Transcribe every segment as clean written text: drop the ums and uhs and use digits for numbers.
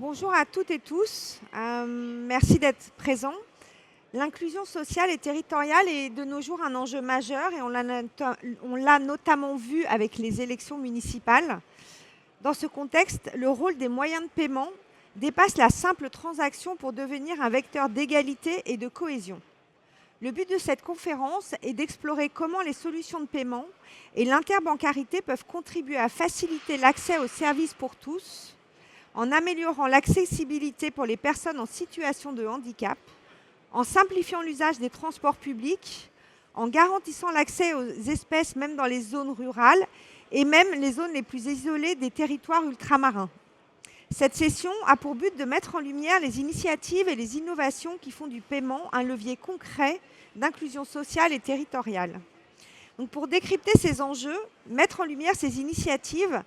Bonjour à toutes et tous. Merci d'être présents. L'inclusion sociale et territoriale est de nos jours un enjeu majeur et on l'a notamment vu avec les élections municipales. Dans ce contexte, le rôle des moyens de paiement dépasse la simple transaction pour devenir un vecteur d'égalité et de cohésion. Le but de cette conférence est d'explorer comment les solutions de paiement et l'interbancarité peuvent contribuer à faciliter l'accès aux services pour tous, en améliorant l'accessibilité pour les personnes en situation de handicap, en simplifiant l'usage des transports publics, en garantissant l'accès aux espèces même dans les zones rurales et même les zones les plus isolées des territoires ultramarins. Cette session a pour but de mettre en lumière les initiatives et les innovations qui font du paiement un levier concret d'inclusion sociale et territoriale. Donc pour décrypter ces enjeux, mettre en lumière ces initiatives,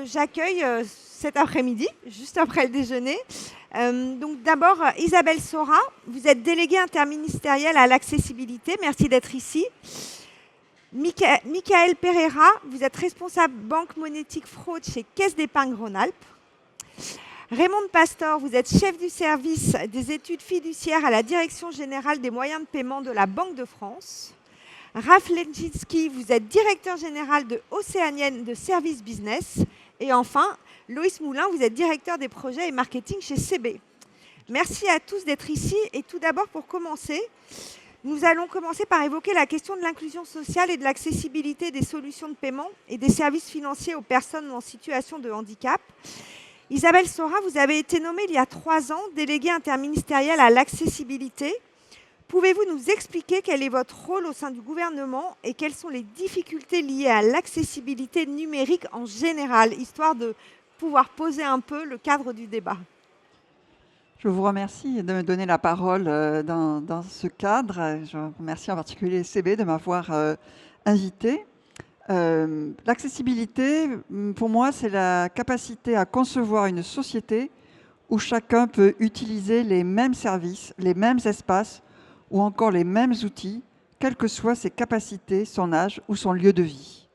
j'accueille cet après-midi, juste après le déjeuner. Donc d'abord, Isabelle Sora, vous êtes déléguée interministérielle à l'accessibilité. Merci d'être ici. Michael Pereira, vous êtes responsable banque monétique fraude chez Caisse d'épargne Rhône-Alpes. Raymond Pastor, vous êtes chef du service des études fiduciaires à la Direction générale des moyens de paiement de la Banque de France. Raph Lenczynski, vous êtes directeur général de Océanienne de Service Business. Et enfin, Loïs Moulin, vous êtes directeur des projets et marketing chez CB. Merci à tous d'être ici. Et tout d'abord, pour commencer, nous allons commencer par évoquer la question de l'inclusion sociale et de l'accessibilité des solutions de paiement et des services financiers aux personnes en situation de handicap. Isabelle Sora, vous avez été nommée il y a 3 ans déléguée interministérielle à l'accessibilité. Pouvez-vous nous expliquer quel est votre rôle au sein du gouvernement et quelles sont les difficultés liées à l'accessibilité numérique en général, histoire de pouvoir poser un peu le cadre du débat? Je vous remercie de me donner la parole dans ce cadre. Je remercie en particulier CB de m'avoir invité. L'accessibilité, pour moi, c'est la capacité à concevoir une société où chacun peut utiliser les mêmes services, les mêmes espaces ou encore les mêmes outils, quelles que soient ses capacités, son âge ou son lieu de vie.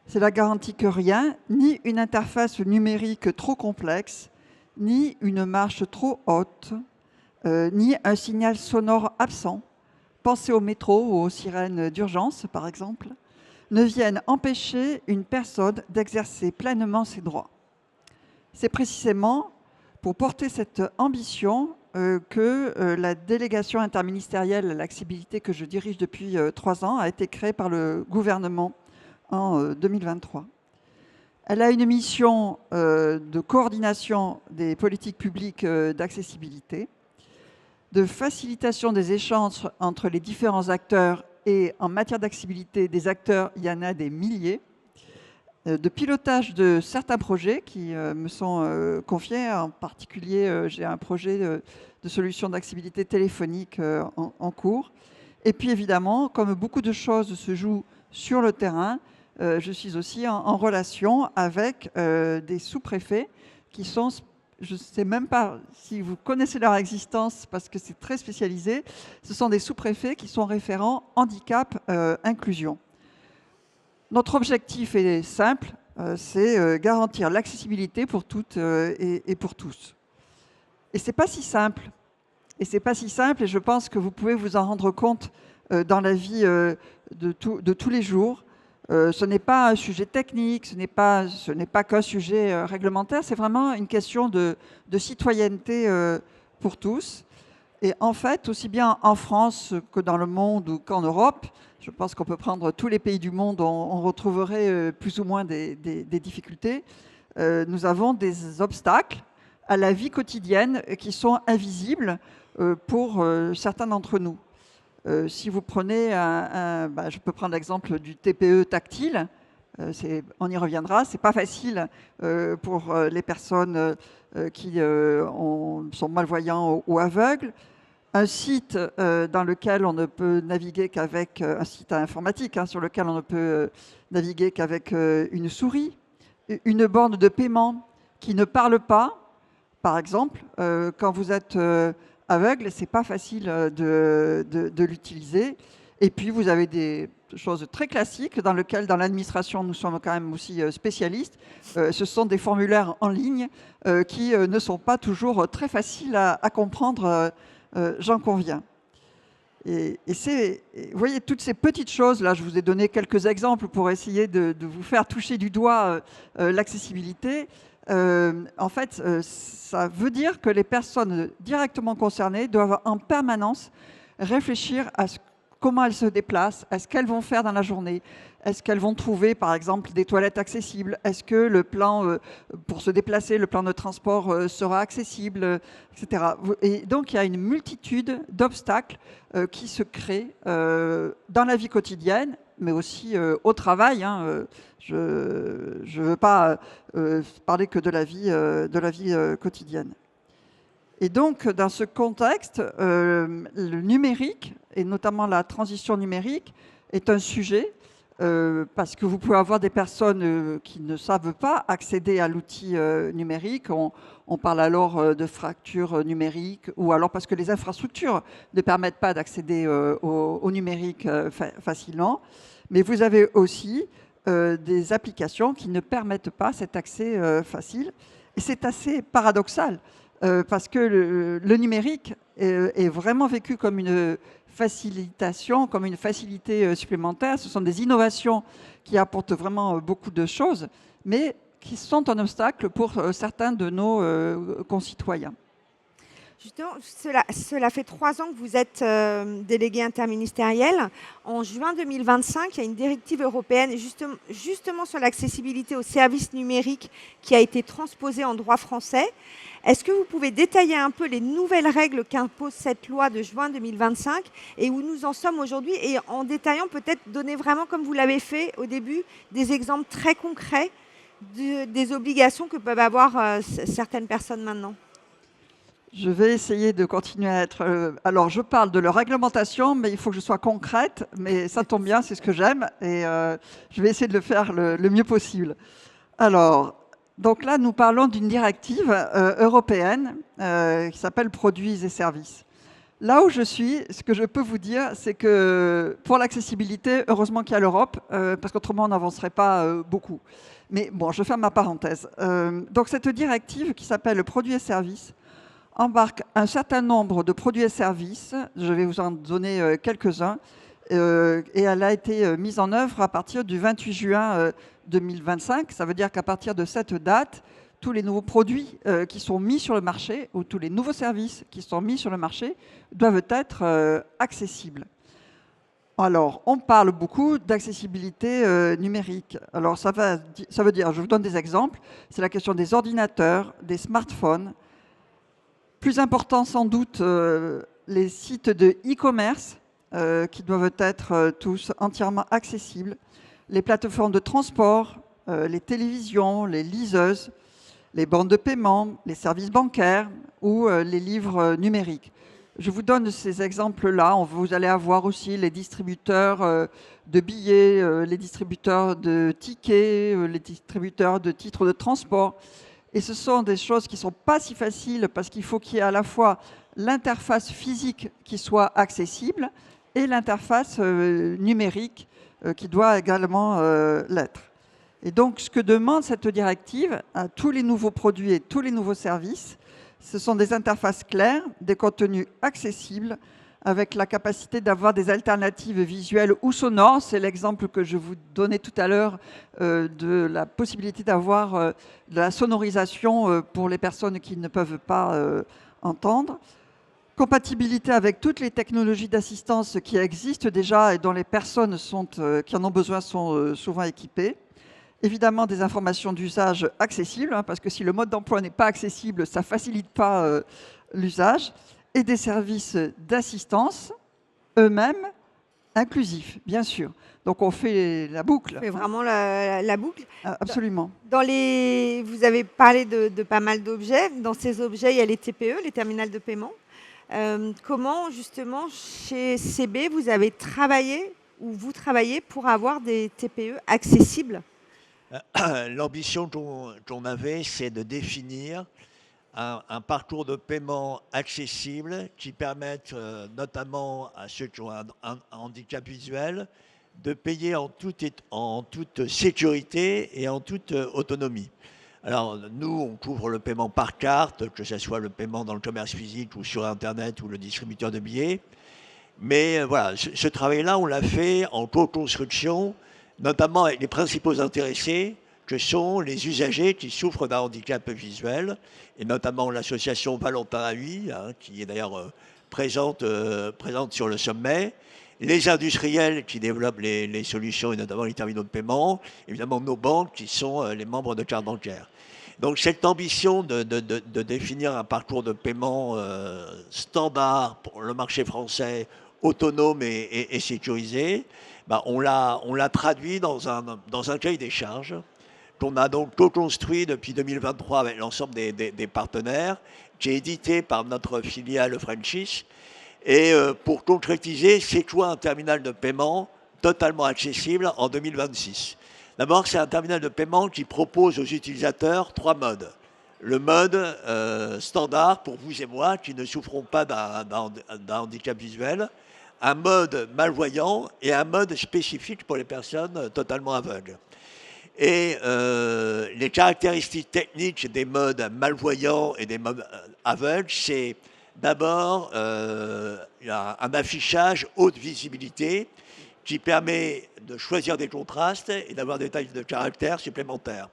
Cela garantit que rien, ni une interface numérique trop complexe, ni une marche trop haute, ni un signal sonore absent, pensez au métro ou aux sirènes d'urgence par exemple, ne viennent empêcher une personne d'exercer pleinement ses droits. C'est précisément pour porter cette ambition que la délégation interministérielle à l'accessibilité que je dirige depuis 3 ans a été créée par le gouvernement en 2023. Elle a une mission de coordination des politiques publiques d'accessibilité, de facilitation des échanges entre les différents acteurs et en matière d'accessibilité, des acteurs, il y en a des milliers, de pilotage de certains projets qui me sont confiés. En particulier, j'ai un projet de solution d'accessibilité téléphonique en cours. Et puis évidemment, comme beaucoup de choses se jouent sur le terrain, je suis aussi en relation avec des sous-préfets qui sont, je ne sais même pas si vous connaissez leur existence parce que c'est très spécialisé, ce sont des sous-préfets qui sont référents handicap inclusion. Notre objectif est simple, c'est garantir l'accessibilité pour toutes et pour tous. Et ce n'est pas si simple. Et je pense que vous pouvez vous en rendre compte dans la vie de tous les jours. Ce n'est pas un sujet technique, ce n'est pas qu'un sujet réglementaire, c'est vraiment une question de citoyenneté pour tous. Et en fait, aussi bien en France que dans le monde ou qu'en Europe, je pense qu'on peut prendre tous les pays du monde, on retrouverait plus ou moins des difficultés. Nous avons des obstacles à la vie quotidienne qui sont invisibles pour certains d'entre nous. Si vous prenez je peux prendre l'exemple du TPE tactile, on y reviendra, c'est pas facile pour les personnes qui sont malvoyants ou aveugles. Un site dans lequel on ne peut naviguer qu'avec un site informatique, sur lequel on ne peut naviguer qu'avec une souris, une borne de paiement qui ne parle pas, par exemple, quand vous êtes aveugle, c'est pas facile de l'utiliser. Et puis, vous avez des choses très classiques dans lesquelles, dans l'administration, nous sommes quand même aussi spécialistes. Ce sont des formulaires en ligne qui ne sont pas toujours très faciles à comprendre, j'en conviens. Et vous voyez, toutes ces petites choses, là, je vous ai donné quelques exemples pour essayer de vous faire toucher du doigt l'accessibilité. En fait, ça veut dire que les personnes directement concernées doivent en permanence réfléchir à comment elles se déplacent, à ce qu'elles vont faire dans la journée. Est-ce qu'elles vont trouver, par exemple, des toilettes accessibles? Est-ce que le plan pour se déplacer, le plan de transport sera accessible, etc. Et donc, il y a une multitude d'obstacles qui se créent dans la vie quotidienne, mais aussi au travail. Je ne veux pas parler que de la vie quotidienne. Et donc, dans ce contexte, le numérique, et notamment la transition numérique, est un sujet, parce que vous pouvez avoir des personnes qui ne savent pas accéder à l'outil numérique. On parle alors de fracture numérique, ou alors parce que les infrastructures ne permettent pas d'accéder au numérique facilement. Mais vous avez aussi des applications qui ne permettent pas cet accès facile. Et c'est assez paradoxal. Parce que le numérique est vraiment vécu comme une facilitation, comme une facilité supplémentaire. Ce sont des innovations qui apportent vraiment beaucoup de choses, mais qui sont un obstacle pour certains de nos concitoyens. Justement, cela fait 3 ans que vous êtes délégué interministériel. En juin 2025, il y a une directive européenne justement sur l'accessibilité aux services numériques qui a été transposée en droit français. Est-ce que vous pouvez détailler un peu les nouvelles règles qu'impose cette loi de juin 2025 et où nous en sommes aujourd'hui, et en détaillant peut-être donner vraiment, comme vous l'avez fait au début, des exemples très concrets des obligations que peuvent avoir certaines personnes maintenant? Je vais essayer de continuer à être... alors, je parle de leur réglementation, mais il faut que je sois concrète. Mais ça tombe bien, c'est ce que j'aime. Et je vais essayer de le faire le mieux possible. Alors, donc là, nous parlons d'une directive européenne qui s'appelle Produits et services. Là où je suis, ce que je peux vous dire, c'est que pour l'accessibilité, heureusement qu'il y a l'Europe, parce qu'autrement, on n'avancerait pas beaucoup. Mais bon, je ferme ma parenthèse. Donc, cette directive qui s'appelle Produits et services embarque un certain nombre de produits et services. Je vais vous en donner quelques-uns. Et elle a été mise en œuvre à partir du 28 juin 2025. Ça veut dire qu'à partir de cette date, tous les nouveaux produits qui sont mis sur le marché, ou tous les nouveaux services qui sont mis sur le marché, doivent être accessibles. Alors, on parle beaucoup d'accessibilité numérique. Alors, ça veut dire, je vous donne des exemples, c'est la question des ordinateurs, des smartphones. Plus important sans doute, les sites de e-commerce qui doivent être tous entièrement accessibles, les plateformes de transport, les télévisions, les liseuses, les bornes de paiement, les services bancaires ou les livres numériques. Je vous donne ces exemples-là. Vous allez avoir aussi les distributeurs de billets, les distributeurs de tickets, les distributeurs de titres de transport. Et ce sont des choses qui ne sont pas si faciles parce qu'il faut qu'il y ait à la fois l'interface physique qui soit accessible et l'interface numérique qui doit également l'être. Et donc, ce que demande cette directive à tous les nouveaux produits et tous les nouveaux services, ce sont des interfaces claires, des contenus accessibles, avec la capacité d'avoir des alternatives visuelles ou sonores. C'est l'exemple que je vous donnais tout à l'heure de la possibilité d'avoir de la sonorisation pour les personnes qui ne peuvent pas entendre. Compatibilité avec toutes les technologies d'assistance qui existent déjà et dont les personnes qui en ont besoin sont souvent équipées. Évidemment, des informations d'usage accessibles, parce que si le mode d'emploi n'est pas accessible, ça ne facilite pas l'usage. Et des services d'assistance eux-mêmes inclusifs, bien sûr. Donc on fait la boucle. On fait vraiment la boucle. Absolument. Vous avez parlé de pas mal d'objets. Dans ces objets, il y a les TPE, les terminals de paiement. Comment, justement, chez CB, vous avez travaillé ou vous travaillez pour avoir des TPE accessibles? L'ambition qu'on avait, c'est de définir un parcours de paiement accessible qui permette notamment à ceux qui ont un handicap visuel de payer en toute sécurité et en toute autonomie. Alors nous, on couvre le paiement par carte, que ce soit le paiement dans le commerce physique ou sur Internet ou le distributeur de billets. Mais voilà, ce travail-là, on l'a fait en co-construction, notamment avec les principaux intéressés, que sont les usagers qui souffrent d'un handicap visuel, et notamment l'association Valentin Ahuy, hein, qui est d'ailleurs présente sur le sommet, les industriels qui développent les solutions, et notamment les terminaux de paiement, évidemment nos banques qui sont les membres de carte bancaire. Donc cette ambition de définir un parcours de paiement standard pour le marché français, autonome et sécurisé, ben on l'a traduit dans un cahier des charges qu'on a donc co-construit depuis 2023 avec l'ensemble des partenaires, qui est édité par notre filiale Frenchis. Et pour concrétiser, c'est quoi un terminal de paiement totalement accessible en 2026? D'abord, c'est un terminal de paiement qui propose aux utilisateurs 3 modes. Le mode standard pour vous et moi qui ne souffront pas d'un handicap visuel, un mode malvoyant et un mode spécifique pour les personnes totalement aveugles. Et les caractéristiques techniques des modes malvoyants et des modes aveugles, c'est d'abord un affichage haute visibilité qui permet de choisir des contrastes et d'avoir des tailles de caractères supplémentaires.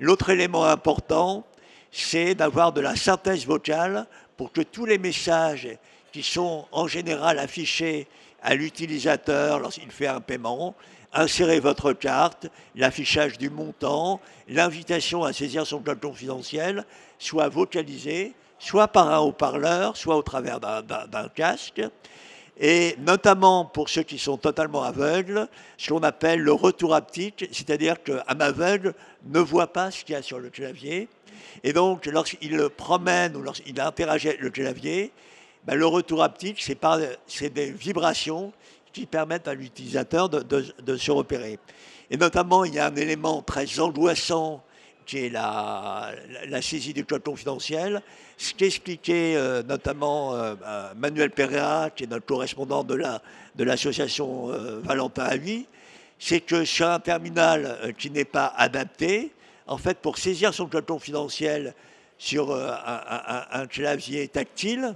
L'autre élément important, c'est d'avoir de la synthèse vocale pour que tous les messages qui sont en général affichés à l'utilisateur lorsqu'il fait un paiement, insérez votre carte, l'affichage du montant, l'invitation à saisir son code confidentiel, soit vocalisé, soit par un haut-parleur, soit au travers d'un casque. Et notamment pour ceux qui sont totalement aveugles, ce qu'on appelle le retour haptique, c'est-à-dire qu'un aveugle ne voit pas ce qu'il y a sur le clavier. Et donc, lorsqu'il le promène ou lorsqu'il interagit avec le clavier, ben, le retour haptique, c'est des vibrations qui permettent à l'utilisateur de se repérer. Et notamment, il y a un élément très angoissant qui est la saisie du code confidentiel, ce qu'expliquait notamment Manuel Pereira, qui est notre correspondant de l'association Valentin Ahuy, c'est que sur un terminal qui n'est pas adapté, en fait, pour saisir son code confidentiel sur un clavier tactile,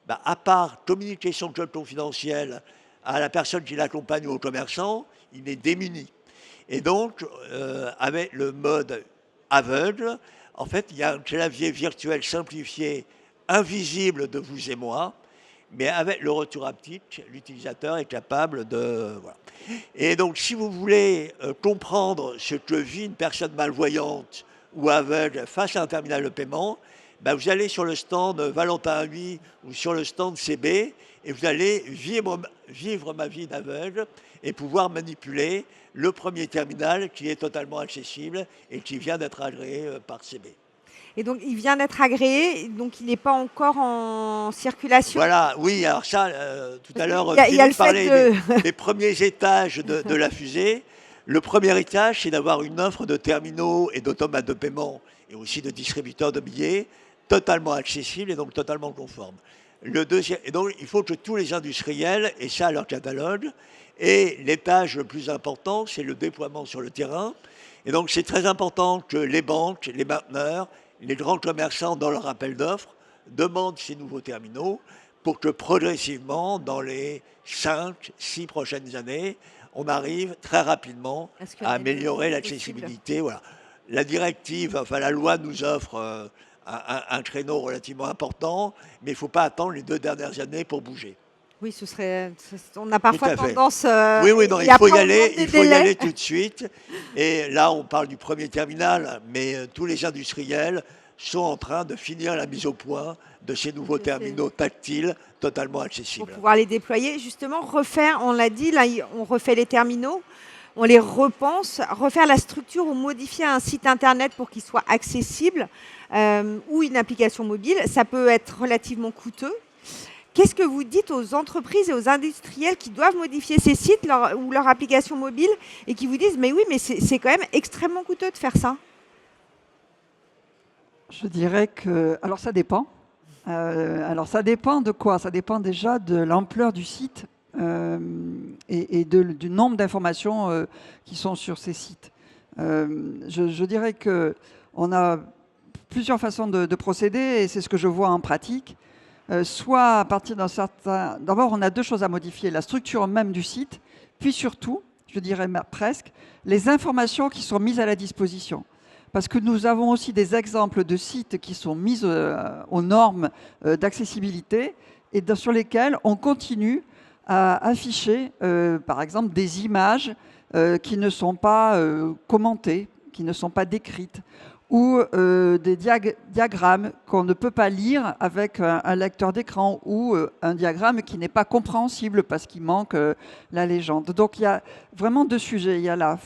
bah, à part communiquer son code confidentiel à la personne qui l'accompagne ou au commerçant, il est démuni. Et donc, avec le mode aveugle, en fait, il y a un clavier virtuel simplifié, invisible de vous et moi, mais avec le retour haptique, l'utilisateur est capable de... Voilà. Et donc, si vous voulez comprendre ce que vit une personne malvoyante ou aveugle face à un terminal de paiement, ben vous allez sur le stand Valentin Ahuy ou sur le stand CB et vous allez vivre ma vie d'aveugle et pouvoir manipuler le premier terminal qui est totalement accessible et qui vient d'être agréé par CB. Et donc, il vient d'être agréé, donc il n'est pas encore en circulation. Voilà, oui, alors ça, tout à l'heure, Philippe parlait des premiers étages de la fusée. Le premier étage, c'est d'avoir une offre de terminaux et d'automates de paiement et aussi de distributeurs de billets totalement accessibles et donc totalement conformes. Le deuxième, et donc, il faut que tous les industriels aient ça à leur catalogue. Et l'étage le plus important, c'est le déploiement sur le terrain. Et donc, c'est très important que les banques, les mainteneurs, les grands commerçants, dans leur appel d'offres, demandent ces nouveaux terminaux pour que progressivement, dans les 5-6 prochaines années, on arrive très rapidement à améliorer l'accessibilité. Voilà. La directive, enfin la loi nous offre un créneau relativement important, mais il ne faut pas attendre les 2 dernières années pour bouger. Oui, on a parfois tendance... oui, non, il faut y aller tout de suite. Et là, on parle du premier terminal, mais tous les industriels sont en train de finir la mise au point de ces nouveaux terminaux tactiles totalement accessibles. Pour pouvoir les déployer, justement, on l'a dit, là, on refait les terminaux, on les repense, refaire la structure ou modifier un site internet pour qu'il soit accessible ou une application mobile, ça peut être relativement coûteux. Qu'est-ce que vous dites aux entreprises et aux industriels qui doivent modifier ces sites ou leur application mobile et qui vous disent « mais oui, mais c'est quand même extrêmement coûteux de faire ça ». Je dirais que... Alors ça dépend. Alors ça dépend de quoi? Ça dépend déjà de l'ampleur du site et du nombre d'informations qui sont sur ces sites. Je dirais qu'on a plusieurs façons de procéder et c'est ce que je vois en pratique. Soit à partir d'un certain... D'abord, on a deux choses à modifier, la structure même du site, puis surtout, je dirais presque, les informations qui sont mises à la disposition. Parce que nous avons aussi des exemples de sites qui sont mis aux normes d'accessibilité et sur lesquels on continue à afficher, par exemple, des images qui ne sont pas commentées, qui ne sont pas décrites, ou des diagrammes qu'on ne peut pas lire avec un lecteur d'écran, ou un diagramme qui n'est pas compréhensible parce qu'il manque la légende. Donc il y a vraiment deux sujets. Il y a la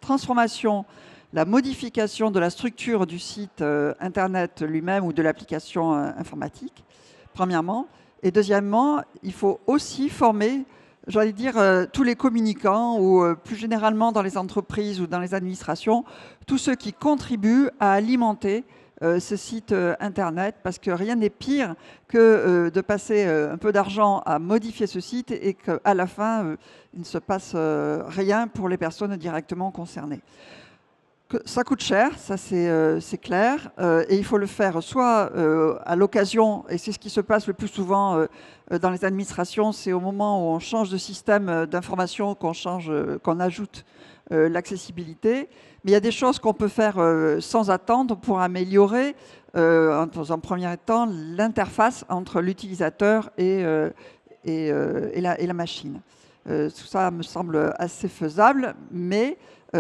transformation, la modification de la structure du site Internet lui-même ou de l'application informatique, premièrement. Et deuxièmement, il faut aussi former, j'allais dire, tous les communicants ou plus généralement dans les entreprises ou dans les administrations, tous ceux qui contribuent à alimenter ce site Internet, parce que rien n'est pire que de passer un peu d'argent à modifier ce site et qu'à la fin, il ne se passe rien pour les personnes directement concernées. Ça coûte cher, ça c'est clair, et il faut le faire soit à l'occasion, et c'est ce qui se passe le plus souvent dans les administrations, c'est au moment où on change de système d'information qu'on ajoute l'accessibilité. Mais il y a des choses qu'on peut faire sans attendre pour améliorer, dans un premier temps, l'interface entre l'utilisateur et la machine. Tout ça me semble assez faisable, mais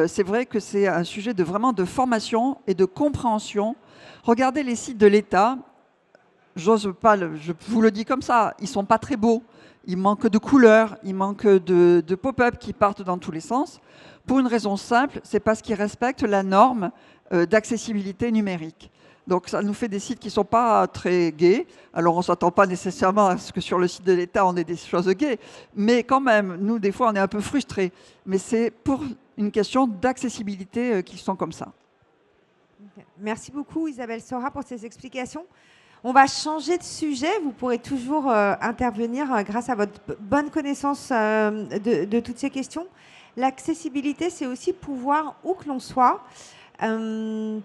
c'est vrai que c'est un sujet vraiment de formation et de compréhension. Regardez les sites de l'État, je vous le dis comme ça, ils ne sont pas très beaux. Il manque de couleurs, il manque de pop-up qui partent dans tous les sens. Pour une raison simple, c'est parce qu'ils respectent la norme d'accessibilité numérique. Donc ça nous fait des sites qui ne sont pas très gais. Alors on ne s'attend pas nécessairement à ce que sur le site de l'État on ait des choses gaies, mais quand même, nous des fois on est un peu frustrés. Mais c'est pour une question d'accessibilité qui sont comme ça. Merci beaucoup Isabelle Sora pour ces explications. On va changer de sujet. Vous pourrez toujours intervenir grâce à votre bonne connaissance de toutes ces questions. L'accessibilité, c'est aussi pouvoir, où que l'on soit,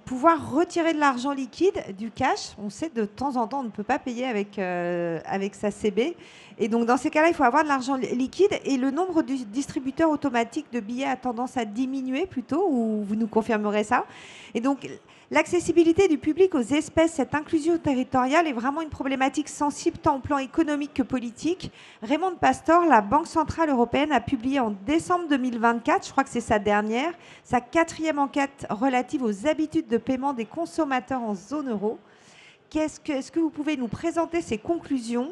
pouvoir retirer de l'argent liquide, du cash. On sait de temps en temps, on ne peut pas payer avec sa CB. Et donc, dans ces cas-là, il faut avoir de l'argent liquide. Et le nombre de distributeurs automatiques de billets a tendance à diminuer plutôt, ou vous nous confirmerez ça. Et donc, l'accessibilité du public aux espèces, cette inclusion territoriale est vraiment une problématique sensible tant au plan économique que politique. Raymond Pastor, la Banque centrale européenne, a publié en décembre 2024, je crois que c'est sa dernière, sa 4e enquête relative aux habitudes de paiement des consommateurs en zone euro. Est-ce que vous pouvez nous présenter ces conclusions,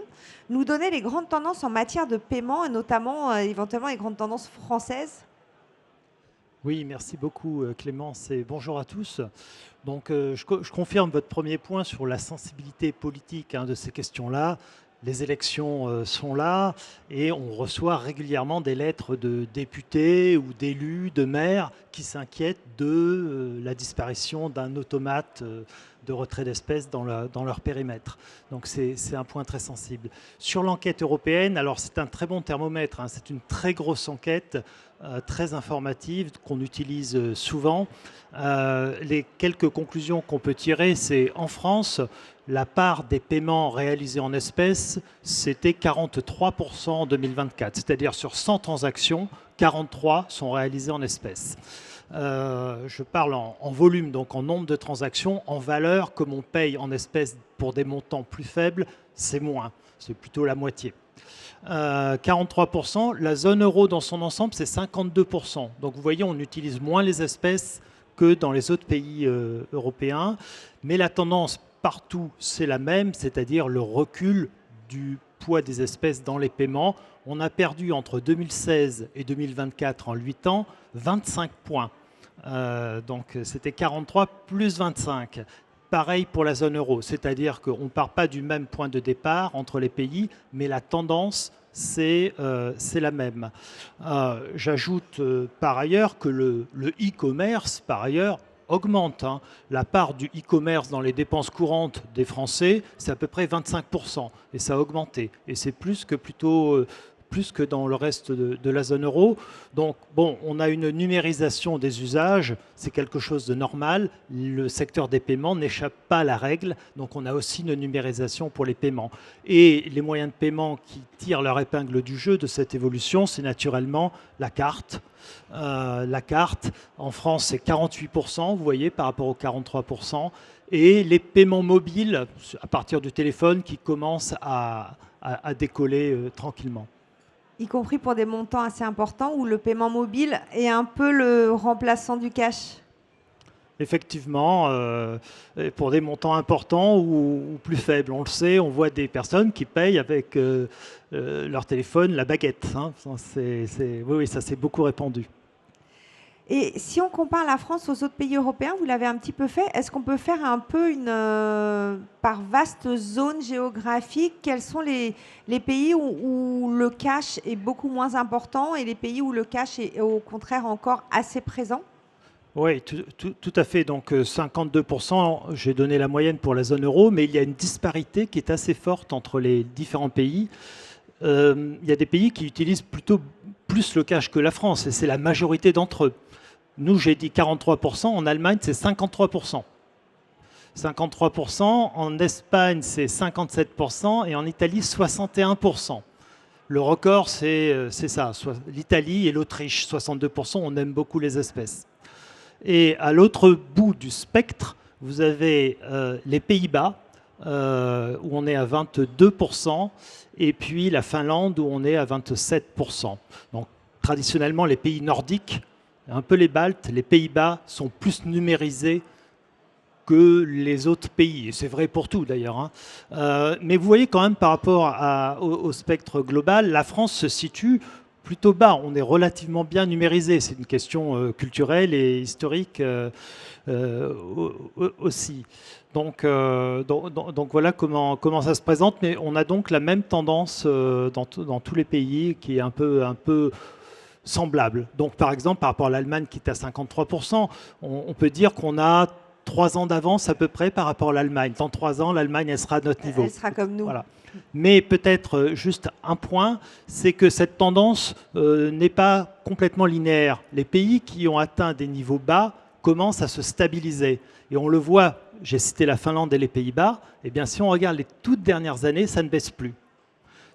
nous donner les grandes tendances en matière de paiement et notamment éventuellement les grandes tendances françaises ? Oui, merci beaucoup Clémence et bonjour à tous. Donc je confirme votre premier point sur la sensibilité politique de ces questions-là. Les élections sont là et on reçoit régulièrement des lettres de députés ou d'élus, de maires qui s'inquiètent de la disparition d'un automate de retrait d'espèces dans leur périmètre. Donc c'est un point très sensible. Sur l'enquête européenne, alors c'est un très bon thermomètre, c'est une très grosse enquête, très informative, qu'on utilise souvent. Les quelques conclusions qu'on peut tirer, c'est en France, la part des paiements réalisés en espèces, c'était 43% en 2024. C'est-à-dire sur 100 transactions, 43 sont réalisées en espèces. Je parle en volume, donc en nombre de transactions. En valeur, comme on paye en espèces pour des montants plus faibles, c'est moins. C'est plutôt la moitié. 43%. La zone euro dans son ensemble, c'est 52%. Donc vous voyez, on utilise moins les espèces que dans les autres pays européens. Mais la tendance partout, c'est la même, c'est-à-dire le recul du poids des espèces dans les paiements. On a perdu entre 2016 et 2024, en 8 ans, 25 points. Donc c'était 43 plus 25. Pareil pour la zone euro, c'est-à-dire qu'on ne part pas du même point de départ entre les pays, mais la tendance, c'est la même. J'ajoute par ailleurs que le e-commerce, par ailleurs, augmente, hein. La part du e-commerce dans les dépenses courantes des Français, c'est à peu près 25%. Et ça a augmenté. Et c'est plus que dans le reste de la zone euro. Donc, bon, on a une numérisation des usages, c'est quelque chose de normal. Le secteur des paiements n'échappe pas à la règle, donc on a aussi une numérisation pour les paiements. Et les moyens de paiement qui tirent leur épingle du jeu de cette évolution, c'est naturellement la carte. La carte, en France, c'est 48%, vous voyez, par rapport aux 43%. Et les paiements mobiles, à partir du téléphone, qui commencent à décoller tranquillement. Y compris pour des montants assez importants où le paiement mobile est un peu le remplaçant du cash. Effectivement, pour des montants importants ou plus faibles. On le sait, on voit des personnes qui payent avec leur téléphone la baguette, hein. Oui, ça s'est beaucoup répandu. Et si on compare la France aux autres pays européens, vous l'avez un petit peu fait, est-ce qu'on peut faire un peu par vaste zone géographique, quels sont les pays où le cash est beaucoup moins important et les pays où le cash est au contraire encore assez présent? Oui, tout à fait. Donc 52%, j'ai donné la moyenne pour la zone euro, mais il y a une disparité qui est assez forte entre les différents pays. Il y a des pays qui utilisent plutôt plus le cash que la France, et c'est la majorité d'entre eux. Nous, j'ai dit 43%, en Allemagne, c'est 53%. 53%, en Espagne, c'est 57%, et en Italie, 61%. Le record, c'est ça, l'Italie et l'Autriche, 62%, on aime beaucoup les espèces. Et à l'autre bout du spectre, vous avez les Pays-Bas, où on est à 22%, et puis la Finlande, où on est à 27%. Donc, traditionnellement, les pays nordiques, un peu les Baltes, les Pays-Bas sont plus numérisés que les autres pays. Et c'est vrai pour tout d'ailleurs, hein. Mais vous voyez quand même par rapport au spectre global, la France se situe plutôt bas. On est relativement bien numérisé. C'est une question culturelle et historique aussi. Donc voilà comment ça se présente. Mais on a donc la même tendance dans tous les pays qui est un peu semblable. Donc par exemple, par rapport à l'Allemagne qui est à 53%, on peut dire qu'on a 3 ans d'avance à peu près par rapport à l'Allemagne. Dans 3 ans, l'Allemagne, elle sera à notre niveau. Elle sera comme nous. Voilà. Mais peut-être juste un point, c'est que cette tendance n'est pas complètement linéaire. Les pays qui ont atteint des niveaux bas commencent à se stabiliser. Et on le voit, j'ai cité la Finlande et les Pays-Bas, eh bien si on regarde les toutes dernières années, ça ne baisse plus.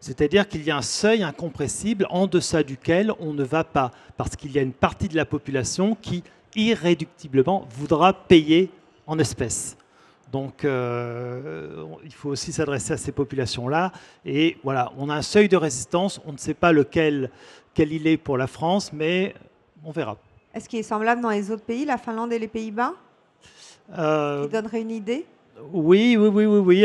C'est-à-dire qu'il y a un seuil incompressible en deçà duquel on ne va pas, parce qu'il y a une partie de la population qui, irréductiblement, voudra payer en espèces. Donc, il faut aussi s'adresser à ces populations-là. Et voilà, on a un seuil de résistance. On ne sait pas quel il est pour la France, mais on verra. Est-ce qu'il est semblable dans les autres pays, la Finlande et les Pays-Bas, qui donnerait une idée? Oui.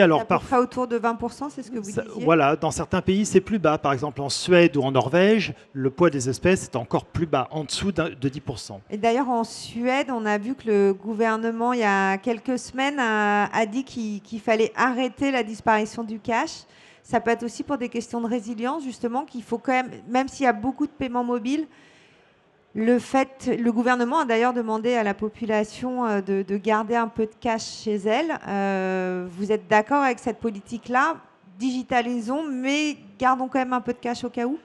Alors, à peu près autour de 20%, c'est ce que vous disiez. Voilà, dans certains pays, c'est plus bas. Par exemple, en Suède ou en Norvège, le poids des espèces est encore plus bas, en dessous de 10%. Et d'ailleurs, en Suède, on a vu que le gouvernement, il y a quelques semaines, a dit qu'il fallait arrêter la disparition du cash. Ça peut être aussi pour des questions de résilience, justement, qu'il faut quand même s'il y a beaucoup de paiements mobiles, le gouvernement a d'ailleurs demandé à la population de garder un peu de cash chez elle. Vous êtes d'accord avec cette politique-là? Digitalisons, mais gardons quand même un peu de cash au cas où?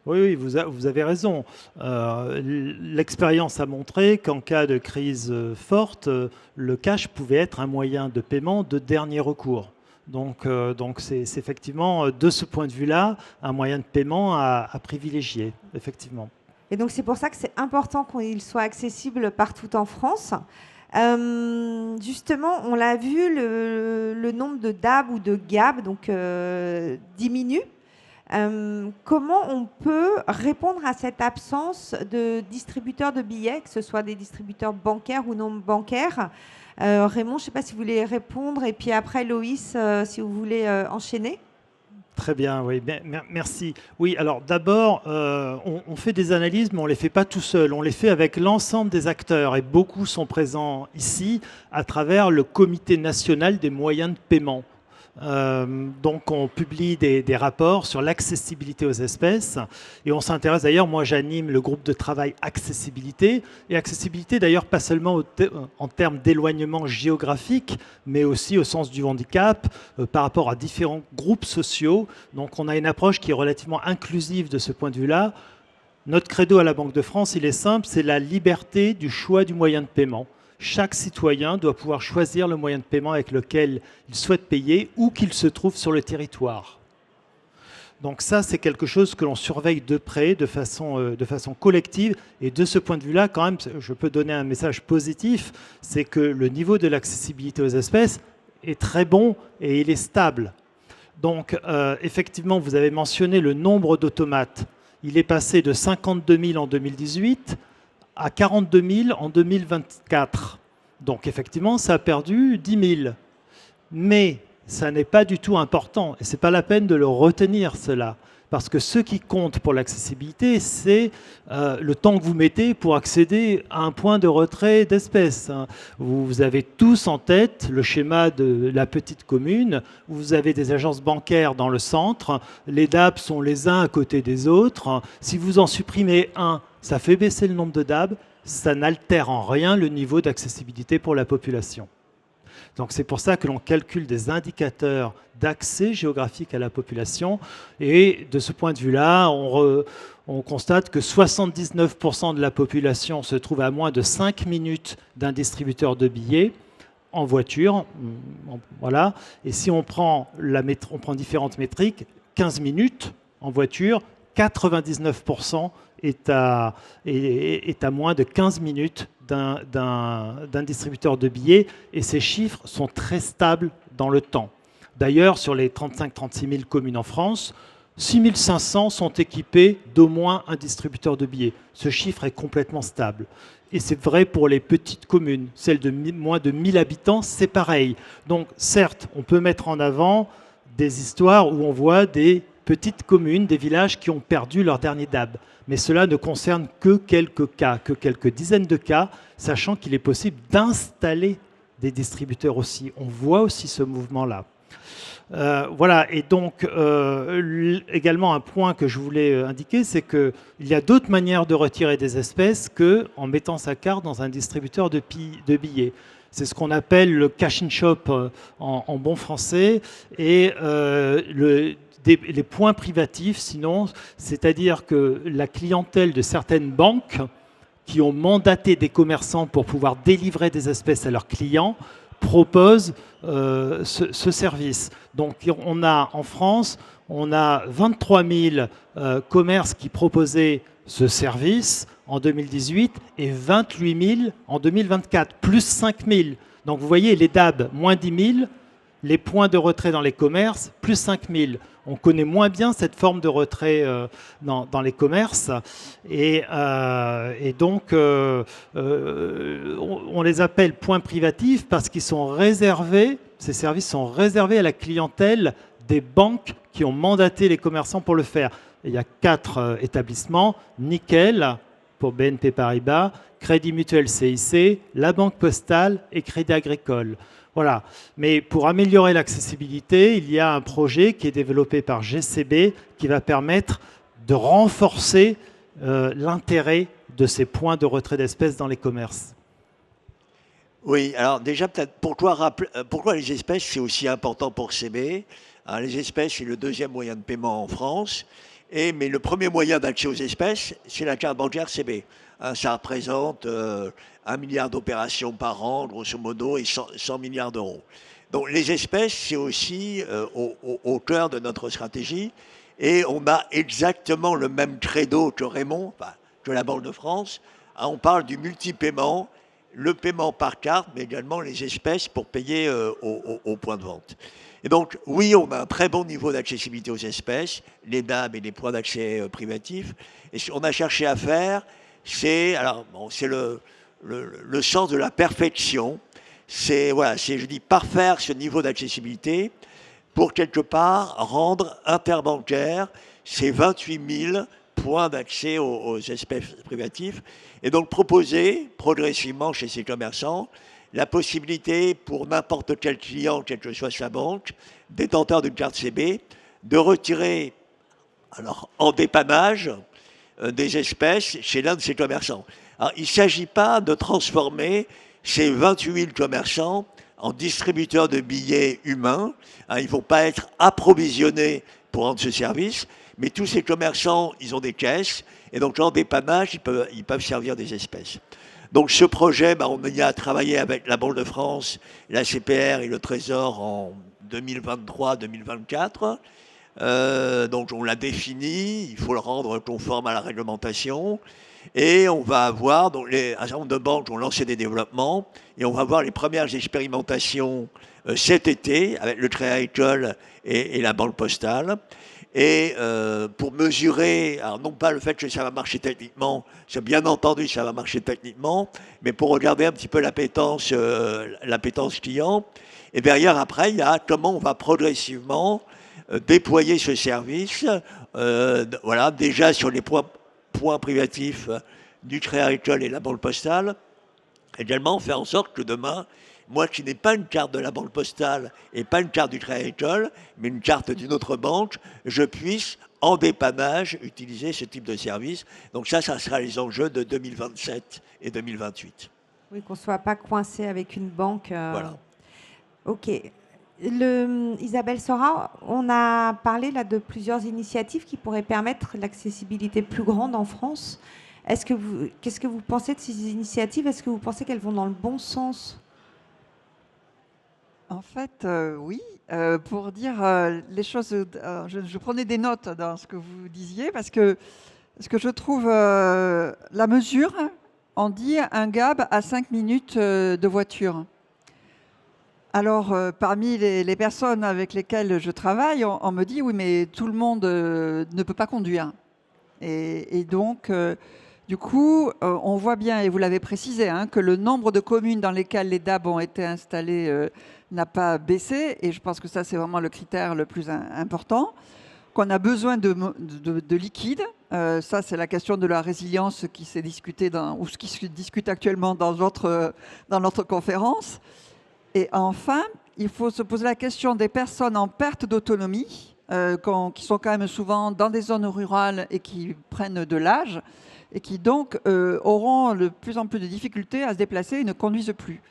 Oui, vous avez raison. L'expérience a montré qu'en cas de crise forte, le cash pouvait être un moyen de paiement de dernier recours. Donc c'est effectivement, de ce point de vue-là, un moyen de paiement à privilégier, effectivement. Et donc, c'est pour ça que c'est important qu'il soit accessible partout en France. Justement, on l'a vu, le nombre de DAB ou de GAB diminue. Comment on peut répondre à cette absence de distributeurs de billets, que ce soit des distributeurs bancaires ou non bancaires? Raymond, je ne sais pas si vous voulez répondre. Et puis après, Loïs, si vous voulez enchaîner. Très bien, oui, merci. Oui, alors d'abord, on fait des analyses, mais on ne les fait pas tout seul. On les fait avec l'ensemble des acteurs, et beaucoup sont présents ici à travers le Comité national des moyens de paiement. Donc on publie des rapports sur l'accessibilité aux espèces et on s'intéresse d'ailleurs, moi j'anime le groupe de travail accessibilité et accessibilité d'ailleurs pas seulement en termes d'éloignement géographique mais aussi au sens du handicap par rapport à différents groupes sociaux. Donc on a une approche qui est relativement inclusive de ce point de vue-là. Notre credo à la Banque de France, il est simple, c'est la liberté du choix du moyen de paiement. Chaque citoyen doit pouvoir choisir le moyen de paiement avec lequel il souhaite payer où qu'il se trouve sur le territoire. Donc ça, c'est quelque chose que l'on surveille de près, de façon collective. Et de ce point de vue-là, quand même, je peux donner un message positif, c'est que le niveau de l'accessibilité aux espèces est très bon et il est stable. Donc effectivement, vous avez mentionné le nombre d'automates. Il est passé de 52 000 en 2018 à 42 000 en 2024. Donc effectivement, ça a perdu 10 000. Mais ça n'est pas du tout important. Et ce n'est pas la peine de le retenir, cela. Parce que ce qui compte pour l'accessibilité, c'est le temps que vous mettez pour accéder à un point de retrait d'espèces. Vous avez tous en tête le schéma de la petite commune, où vous avez des agences bancaires dans le centre, les DAB sont les uns à côté des autres. Si vous en supprimez un, ça fait baisser le nombre de DAB, ça n'altère en rien le niveau d'accessibilité pour la population. Donc c'est pour ça que l'on calcule des indicateurs d'accès géographique à la population. Et de ce point de vue-là, on constate que 79% de la population se trouve à moins de 5 minutes d'un distributeur de billets en voiture. Voilà. Et si on prend différentes métriques, 15 minutes en voiture, 99% est à moins de 15 minutes d'un distributeur de billets et ces chiffres sont très stables dans le temps. D'ailleurs, sur les 35-36 000 communes en France, 6 500 sont équipées d'au moins un distributeur de billets. Ce chiffre est complètement stable. Et c'est vrai pour les petites communes. Celles de moins de 1000 habitants, c'est pareil. Donc certes, on peut mettre en avant des histoires où on voit des petites communes, des villages qui ont perdu leur dernier DAB. Mais cela ne concerne que quelques cas, que quelques dizaines de cas, sachant qu'il est possible d'installer des distributeurs aussi. On voit aussi ce mouvement-là. Voilà, et donc également un point que je voulais indiquer, c'est qu'il y a d'autres manières de retirer des espèces qu'en mettant sa carte dans un distributeur de billets. C'est ce qu'on appelle le cash and shop en bon français, et les points privatifs, sinon, c'est-à-dire que la clientèle de certaines banques qui ont mandaté des commerçants pour pouvoir délivrer des espèces à leurs clients propose ce service. Donc on a en France, on a 23 000 commerces qui proposaient ce service en 2018 et 28 000 en 2024, plus 5 000. Donc vous voyez, les DAB, moins 10 000, les points de retrait dans les commerces, plus 5 000. On connaît moins bien cette forme de retrait dans les commerces et donc on les appelle points privatifs parce qu'ils sont réservés, ces services sont réservés à la clientèle des banques qui ont mandaté les commerçants pour le faire. Et il y a 4 établissements, Nickel pour BNP Paribas, Crédit Mutuel CIC, la Banque Postale et Crédit Agricole. Voilà. Mais pour améliorer l'accessibilité, il y a un projet qui est développé par GCB qui va permettre de renforcer l'intérêt de ces points de retrait d'espèces dans les commerces. Oui, alors déjà, peut-être pourquoi les espèces, c'est aussi important pour CB. Alors, les espèces, c'est le deuxième moyen de paiement en France. Mais le premier moyen d'accès aux espèces, c'est la carte bancaire CB. Ça représente 1 milliard d'opérations par an, grosso modo, et 100 milliards d'euros. Donc les espèces, c'est aussi au cœur de notre stratégie. Et on a exactement le même credo que Raymond, que la Banque de France. On parle du multi-paiement, le paiement par carte, mais également les espèces pour payer au point de vente. Et donc, oui, on a un très bon niveau d'accessibilité aux espèces, les DAB et les points d'accès privatifs. Et ce qu'on a cherché à faire, c'est le sens de la perfection. C'est, je dis, parfaire ce niveau d'accessibilité pour, quelque part, rendre interbancaire ces 28 000 points d'accès aux espèces privatifs et donc proposer progressivement chez ces commerçants la possibilité pour n'importe quel client, quelle que soit sa banque, détenteur d'une carte CB, de retirer, alors en dépannage, des espèces chez l'un de ses commerçants. Alors, il ne s'agit pas de transformer ces 28 000 commerçants en distributeurs de billets humains. Ils ne vont pas être approvisionnés pour rendre ce service, mais tous ces commerçants, ils ont des caisses, et donc en dépannage, ils peuvent servir des espèces. Donc ce projet, on y a travaillé avec la Banque de France, la CPR et le Trésor en 2023-2024. Donc on l'a défini, il faut le rendre conforme à la réglementation. Et on va avoir, donc un certain nombre de banques ont lancé des développements, et on va avoir les premières expérimentations cet été avec le Crédit Agricole et la Banque Postale. Et pour mesurer, alors non pas le fait que ça va marcher techniquement, c'est bien entendu ça va marcher techniquement, mais pour regarder un petit peu l'appétence client. Et derrière, après, il y a comment on va progressivement déployer ce service, voilà, déjà sur les points privatifs du Crédit Agricole et la Banque Postale, également faire en sorte que demain, moi qui n'ai pas une carte de la Banque Postale et pas une carte du Crédit Agricole, mais une carte d'une autre banque, je puisse, en dépannage, utiliser ce type de service. Donc ça sera les enjeux de 2027 et 2028. Oui, qu'on ne soit pas coincé avec une banque. Voilà. Ok. Isabelle Sora, on a parlé là de plusieurs initiatives qui pourraient permettre l'accessibilité plus grande en France. Qu'est-ce que vous pensez de ces initiatives? Est-ce que vous pensez qu'elles vont dans le bon sens? En fait, oui. Pour dire les choses, je prenais des notes dans ce que vous disiez parce que je trouve la mesure, on dit un GAB à 5 minutes de voiture. Alors, parmi les personnes avec lesquelles je travaille, on me dit oui, mais tout le monde ne peut pas conduire. Et donc, du coup, on voit bien, et vous l'avez précisé, que le nombre de communes dans lesquelles les DAB ont été installés n'a pas baissé. Et je pense que ça, c'est vraiment le critère le plus important. Qu'on a besoin de liquide. Ça, c'est la question de la résilience qui s'est discutée ou qui se discute actuellement dans notre conférence. Et enfin, il faut se poser la question des personnes en perte d'autonomie, qui sont quand même souvent dans des zones rurales et qui prennent de l'âge, et qui donc auront de plus en plus de difficultés à se déplacer et ne conduisent plus.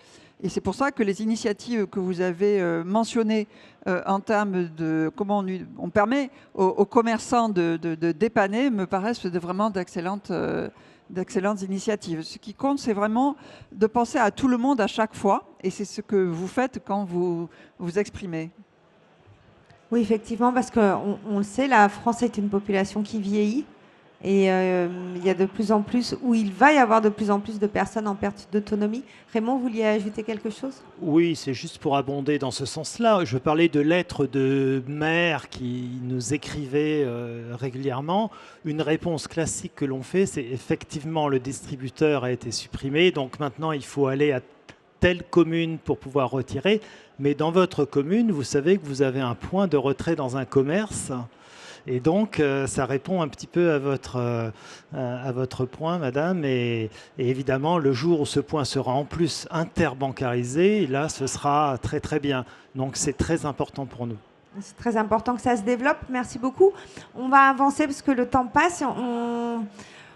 Et c'est pour ça que les initiatives que vous avez mentionnées en termes de comment on permet aux commerçants de dépanner me paraissent vraiment d'excellentes initiatives. Ce qui compte, c'est vraiment de penser à tout le monde à chaque fois. Et c'est ce que vous faites quand vous vous exprimez. Oui, effectivement, parce qu'on le sait, la France est une population qui vieillit. Et il y a de plus en plus, ou il va y avoir de plus en plus de personnes en perte d'autonomie. Raymond, vous vouliez ajouter quelque chose? Oui, c'est juste pour abonder dans ce sens-là. Je parlais de lettres de maires qui nous écrivaient régulièrement. Une réponse classique que l'on fait, c'est effectivement le distributeur a été supprimé, donc maintenant il faut aller à telle commune pour pouvoir retirer. Mais dans votre commune, vous savez que vous avez un point de retrait dans un commerce. Et donc, ça répond un petit peu à votre point, madame. Et évidemment, le jour où ce point sera en plus interbancarisé, là, ce sera très, très bien. Donc, c'est très important pour nous. C'est très important que ça se développe. Merci beaucoup. On va avancer parce que le temps passe.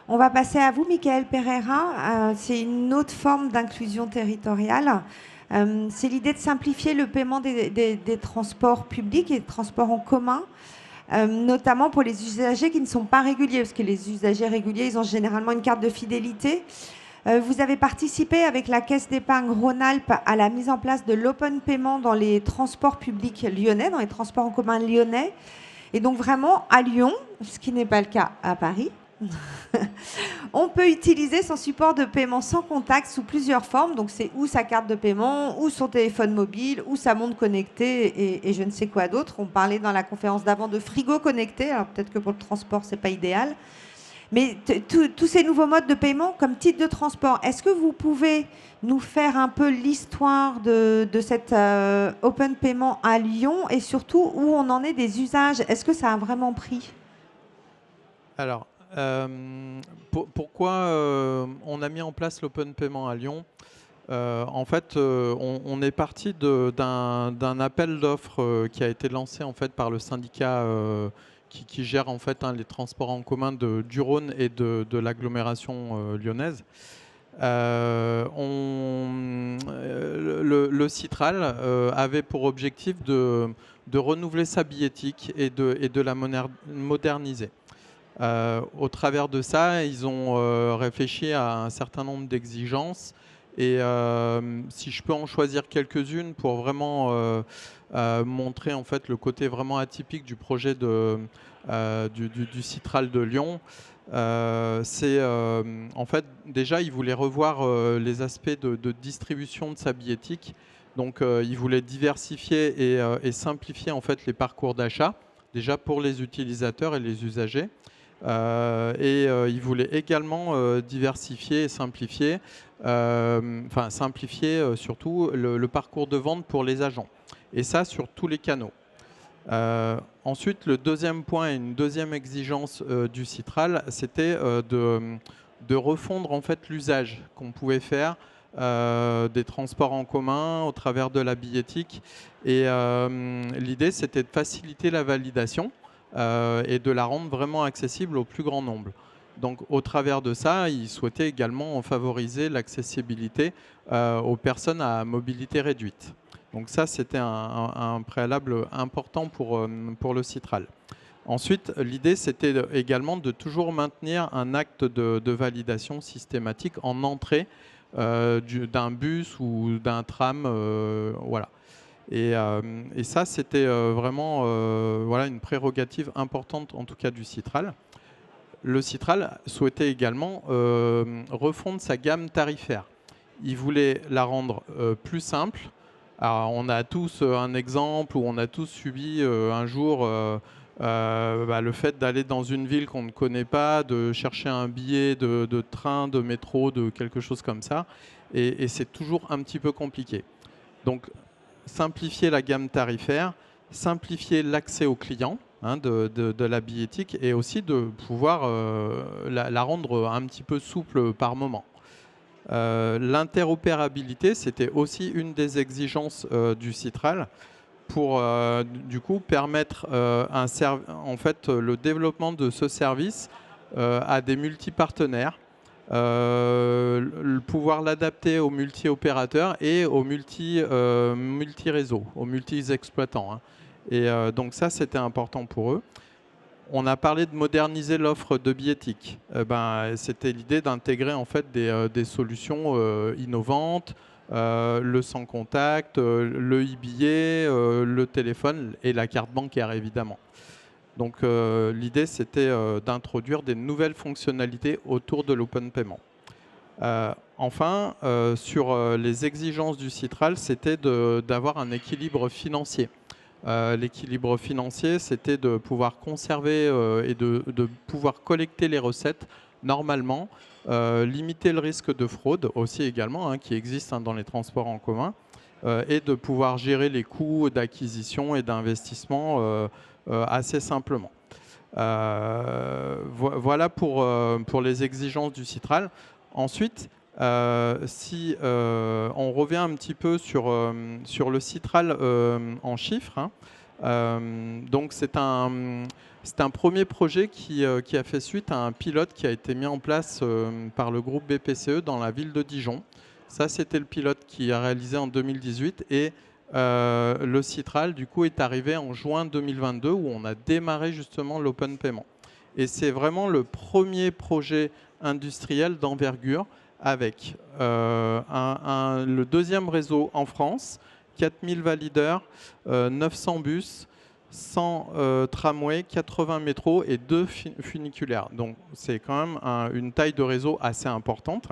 On va passer à vous, Michael Pereira. C'est une autre forme d'inclusion territoriale. C'est l'idée de simplifier le paiement des transports publics et des transports en commun. Notamment pour les usagers qui ne sont pas réguliers, parce que les usagers réguliers, ils ont généralement une carte de fidélité. Vous avez participé avec la Caisse d'épargne Rhône-Alpes à la mise en place de l'open paiement dans les transports publics lyonnais, dans les transports en commun lyonnais. Et donc vraiment, à Lyon, ce qui n'est pas le cas à Paris, on peut utiliser son support de paiement sans contact sous plusieurs formes. Donc c'est ou sa carte de paiement, ou son téléphone mobile, ou sa montre connectée et je ne sais quoi d'autre. On parlait dans la conférence d'avant de frigo connecté. Alors peut-être que pour le transport, c'est pas idéal. Mais tous ces nouveaux modes de paiement comme titre de transport, est-ce que vous pouvez nous faire un peu l'histoire de cet open paiement à Lyon et surtout où on en est des usages? Est-ce que ça a vraiment pris? Alors, pourquoi on a mis en place l'open paiement à Lyon? En fait, on est parti d'un appel d'offres qui a été lancé en fait par le syndicat qui gère en fait les transports en commun du Rhône et de l'agglomération lyonnaise. Le Citral avait pour objectif de renouveler sa billettique et de la moderniser. Au travers de ça, ils ont réfléchi à un certain nombre d'exigences. Et si je peux en choisir quelques-unes pour vraiment montrer en fait le côté vraiment atypique du projet du Citral de Lyon, c'est en fait déjà ils voulaient revoir les aspects de distribution de sa billettique. Donc ils voulaient diversifier et simplifier en fait les parcours d'achat déjà pour les utilisateurs et les usagers. Il voulait également diversifier et simplifier, surtout le parcours de vente pour les agents. Et ça sur tous les canaux. Ensuite, le deuxième point et une deuxième exigence du Citral, c'était de refondre en fait l'usage qu'on pouvait faire des transports en commun au travers de la billettique. Et l'idée, c'était de faciliter la validation et de la rendre vraiment accessible au plus grand nombre. Donc, au travers de ça, ils souhaitaient également favoriser l'accessibilité aux personnes à mobilité réduite. Donc ça, c'était un préalable important pour le Citral. Ensuite, l'idée, c'était également de toujours maintenir un acte de validation systématique en entrée d'un bus ou d'un tram. Voilà. Et ça, c'était vraiment voilà, une prérogative importante, en tout cas, du Citral. Le Citral souhaitait également refondre sa gamme tarifaire. Il voulait la rendre plus simple. Alors, on a tous un exemple où on a tous subi un jour le fait d'aller dans une ville qu'on ne connaît pas, de chercher un billet de train, de métro, de quelque chose comme ça. Et c'est toujours un petit peu compliqué. Donc, simplifier la gamme tarifaire, simplifier l'accès aux clients de la billettique et aussi de pouvoir la rendre un petit peu souple par moment. L'interopérabilité, c'était aussi une des exigences du Citral pour du coup permettre en fait, le développement de ce service à des multipartenaires, pouvoir l'adapter aux multi-opérateurs et aux multi-réseaux, aux multi-exploitants. Et donc ça, c'était important pour eux. On a parlé de moderniser l'offre de billettique. C'était l'idée d'intégrer en fait des solutions innovantes, le sans contact, le e-billet, le téléphone et la carte bancaire évidemment. Donc l'idée c'était d'introduire des nouvelles fonctionnalités autour de l'open payment. Enfin, sur les exigences du Citral, c'était d'avoir un équilibre financier. L'équilibre financier, c'était de pouvoir conserver et de pouvoir collecter les recettes normalement, limiter le risque de fraude aussi également, qui existe dans les transports en commun, et de pouvoir gérer les coûts d'acquisition et d'investissement assez simplement. Voilà pour les exigences du Citral. Ensuite, si on revient un petit peu sur le Citral en chiffres, donc c'est un premier projet qui a fait suite à un pilote qui a été mis en place par le groupe BPCE dans la ville de Dijon. Ça, c'était le pilote qui a réalisé en 2018 et le Citral, du coup, est arrivé en juin 2022 où on a démarré justement l'open payment. Et c'est vraiment le premier projet industriel d'envergure avec le deuxième réseau en France, 4000 valideurs, 900 bus, 100 tramways, 80 métros et 2 funiculaires. Donc c'est quand même une taille de réseau assez importante.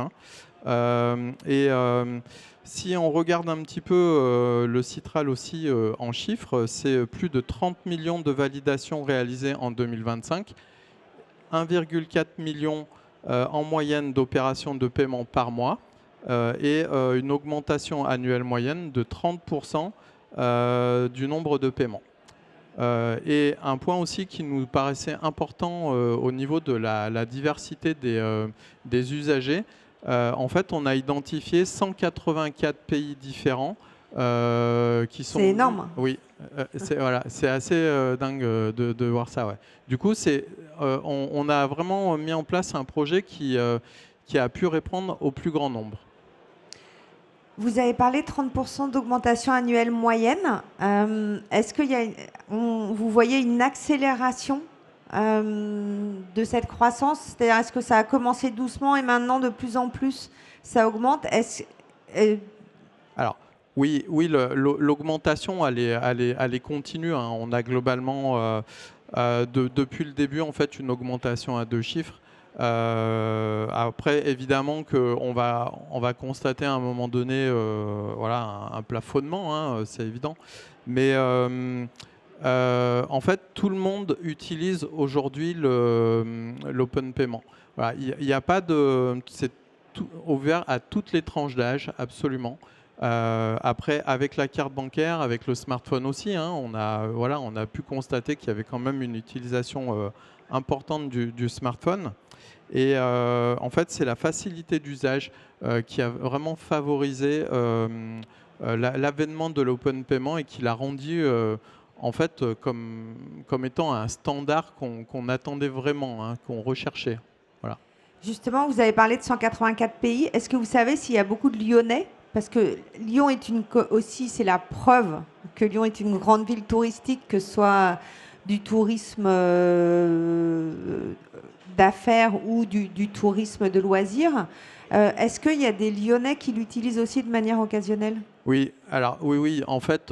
Si on regarde un petit peu le Citral aussi en chiffres, c'est plus de 30 millions de validations réalisées en 2025, 1,4 million en moyenne d'opérations de paiement par mois et une augmentation annuelle moyenne de 30% du nombre de paiements. Et un point aussi qui nous paraissait important au niveau de la diversité des usagers, En fait, on a identifié 184 pays différents qui sont... C'est énorme. Oui, c'est assez dingue de voir ça. Ouais. Du coup, on a vraiment mis en place un projet qui a pu répondre au plus grand nombre. Vous avez parlé de 30% d'augmentation annuelle moyenne. Est-ce qu'il y a, vous voyez une accélération de cette croissance? C'est-à-dire, est-ce que ça a commencé doucement et maintenant de plus en plus ça augmente? Alors, oui, l'augmentation, elle est continue. Hein. On a globalement, depuis le début, en fait, une augmentation à 2 chiffres. Après, évidemment qu'on va constater à un moment donné un plafonnement, hein, c'est évident. Mais en fait, tout le monde utilise aujourd'hui l'open payment. Voilà, il n'y a pas de... C'est ouvert à toutes les tranches d'âge, absolument. Après, avec la carte bancaire, avec le smartphone aussi, hein, on a pu constater qu'il y avait quand même une utilisation importante du smartphone. Et en fait, c'est la facilité d'usage qui a vraiment favorisé l'avènement de l'open payment et qui l'a rendu en fait comme étant un standard qu'on attendait vraiment, hein, qu'on recherchait. Voilà. Justement, vous avez parlé de 184 pays. Est-ce que vous savez s'il y a beaucoup de Lyonnais? Parce que Lyon est aussi, c'est la preuve que Lyon est une grande ville touristique, que ce soit du tourisme d'affaires ou du tourisme de loisirs. Est-ce qu'il y a des Lyonnais qui l'utilisent aussi de manière occasionnelle? Oui, alors oui. En fait,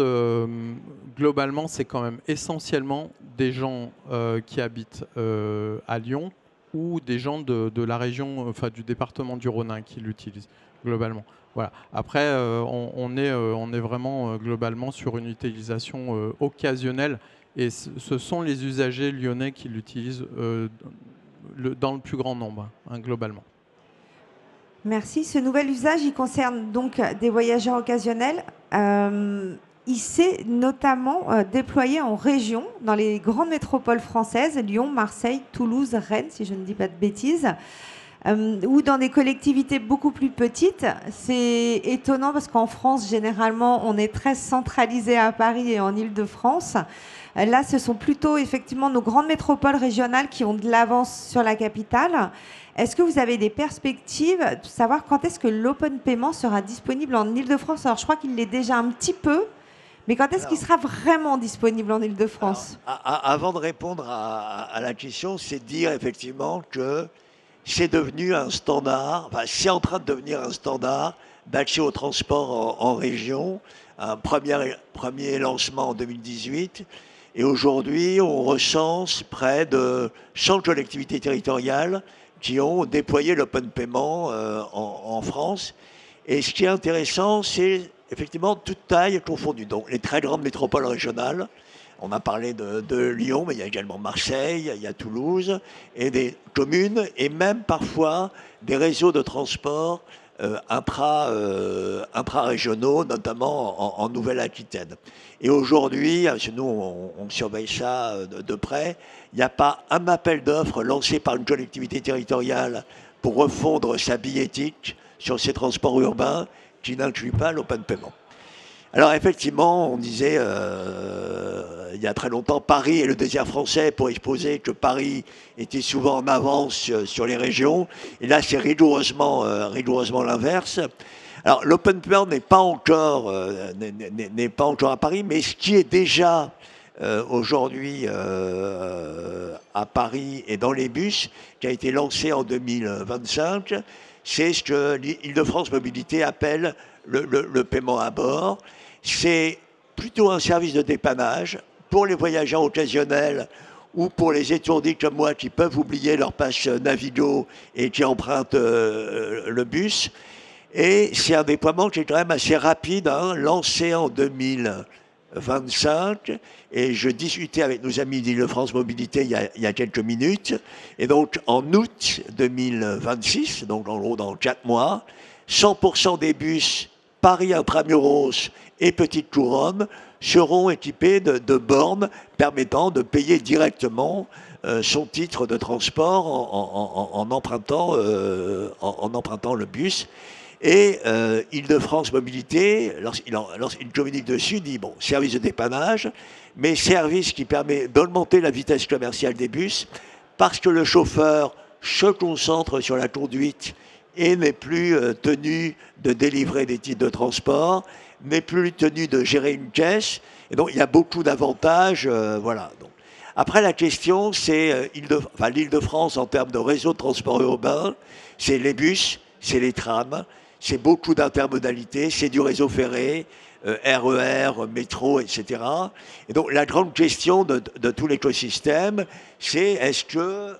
globalement, c'est quand même essentiellement des gens qui habitent à Lyon ou des gens de la région, enfin du département du Rhône qui l'utilisent globalement. Voilà. Après, on est vraiment globalement sur une utilisation occasionnelle et ce sont les usagers lyonnais qui l'utilisent dans le plus grand nombre, hein, globalement. Merci. Ce nouvel usage, il concerne donc des voyageurs occasionnels. Il s'est notamment déployé en région, dans les grandes métropoles françaises, Lyon, Marseille, Toulouse, Rennes, si je ne dis pas de bêtises, ou dans des collectivités beaucoup plus petites. C'est étonnant parce qu'en France, généralement, on est très centralisé à Paris et en Île-de-France. Là, ce sont plutôt effectivement nos grandes métropoles régionales qui ont de l'avance sur la capitale. Est-ce que vous avez des perspectives de savoir quand est-ce que l'open payment sera disponible en Île-de-France? Alors, je crois qu'il l'est déjà un petit peu, mais quand est-ce qu'il sera vraiment disponible en Île-de-France? Avant de répondre à la question, c'est de dire effectivement que c'est devenu un standard, enfin, c'est en train de devenir un standard d'accès au transport en région. Un premier lancement en 2018. Et aujourd'hui, on recense près de 100 collectivités territoriales qui ont déployé l'open payment en France. Et ce qui est intéressant, c'est effectivement toute taille confondue. Donc les très grandes métropoles régionales, on a parlé de Lyon, mais il y a également Marseille, il y a Toulouse, et des communes, et même parfois des réseaux de transport intra-régionaux, notamment en Nouvelle-Aquitaine. Et aujourd'hui, nous on surveille ça de près, il n'y a pas un appel d'offres lancé par une collectivité territoriale pour refondre sa billettique sur ses transports urbains qui n'inclut pas l'open payment. Alors effectivement, on disait il y a très longtemps, Paris est le désert français pour exposer que Paris était souvent en avance sur les régions. Et là, c'est rigoureusement l'inverse. Alors l'open payment n'est pas encore à Paris, mais ce qui est déjà aujourd'hui à Paris et dans les bus, qui a été lancé en 2025, c'est ce que l'Île-de-France Mobilité appelle le paiement à bord. C'est plutôt un service de dépannage pour les voyageurs occasionnels ou pour les étourdis comme moi qui peuvent oublier leur passe Navigo et qui empruntent le bus. Et c'est un déploiement qui est quand même assez rapide, hein, lancé en 2025. Et je discutais avec nos amis d'Île-de-France Mobilité il y a quelques minutes. Et donc en août 2026, donc en gros dans 4 mois, 100% des bus Paris Intramuros et Petite Couronne seront équipés de bornes permettant de payer directement son titre de transport en empruntant le bus. Et Île-de-France Mobilité, lorsqu'il communique dessus, dit bon, service de dépannage, mais service qui permet d'augmenter la vitesse commerciale des bus parce que le chauffeur se concentre sur la conduite et n'est plus tenu de délivrer des titres de transport, n'est plus tenu de gérer une caisse. Et donc, il y a beaucoup d'avantages. Voilà. Donc, après, la question, c'est l'Île-de-France en termes de réseau de transport urbain, c'est les bus, c'est les trams, c'est beaucoup d'intermodalité, c'est du réseau ferré, RER, métro, etc. Et donc, la grande question de tout l'écosystème, c'est est-ce que,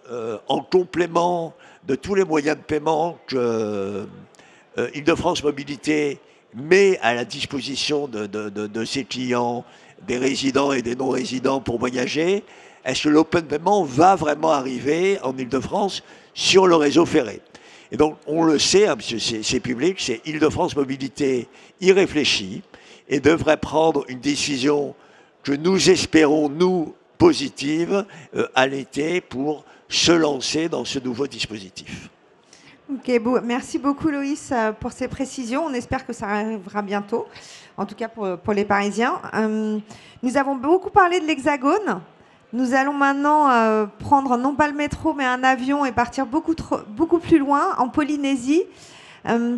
en complément de tous les moyens de paiement que Île-de-France Mobilité met à la disposition de ses clients, des résidents et des non-résidents pour voyager, est-ce que l'open payment va vraiment arriver en Île-de-France sur le réseau ferré? Et donc, on le sait, hein, parce que c'est public, c'est Île-de-France Mobilité y réfléchit et devrait prendre une décision que nous espérons, nous, positive, à l'été pour se lancer dans ce nouveau dispositif. Ok, merci beaucoup Loïs pour ces précisions. On espère que ça arrivera bientôt, en tout cas pour les Parisiens. Nous avons beaucoup parlé de l'Hexagone. Nous allons maintenant prendre non pas le métro, mais un avion et partir beaucoup plus loin, en Polynésie,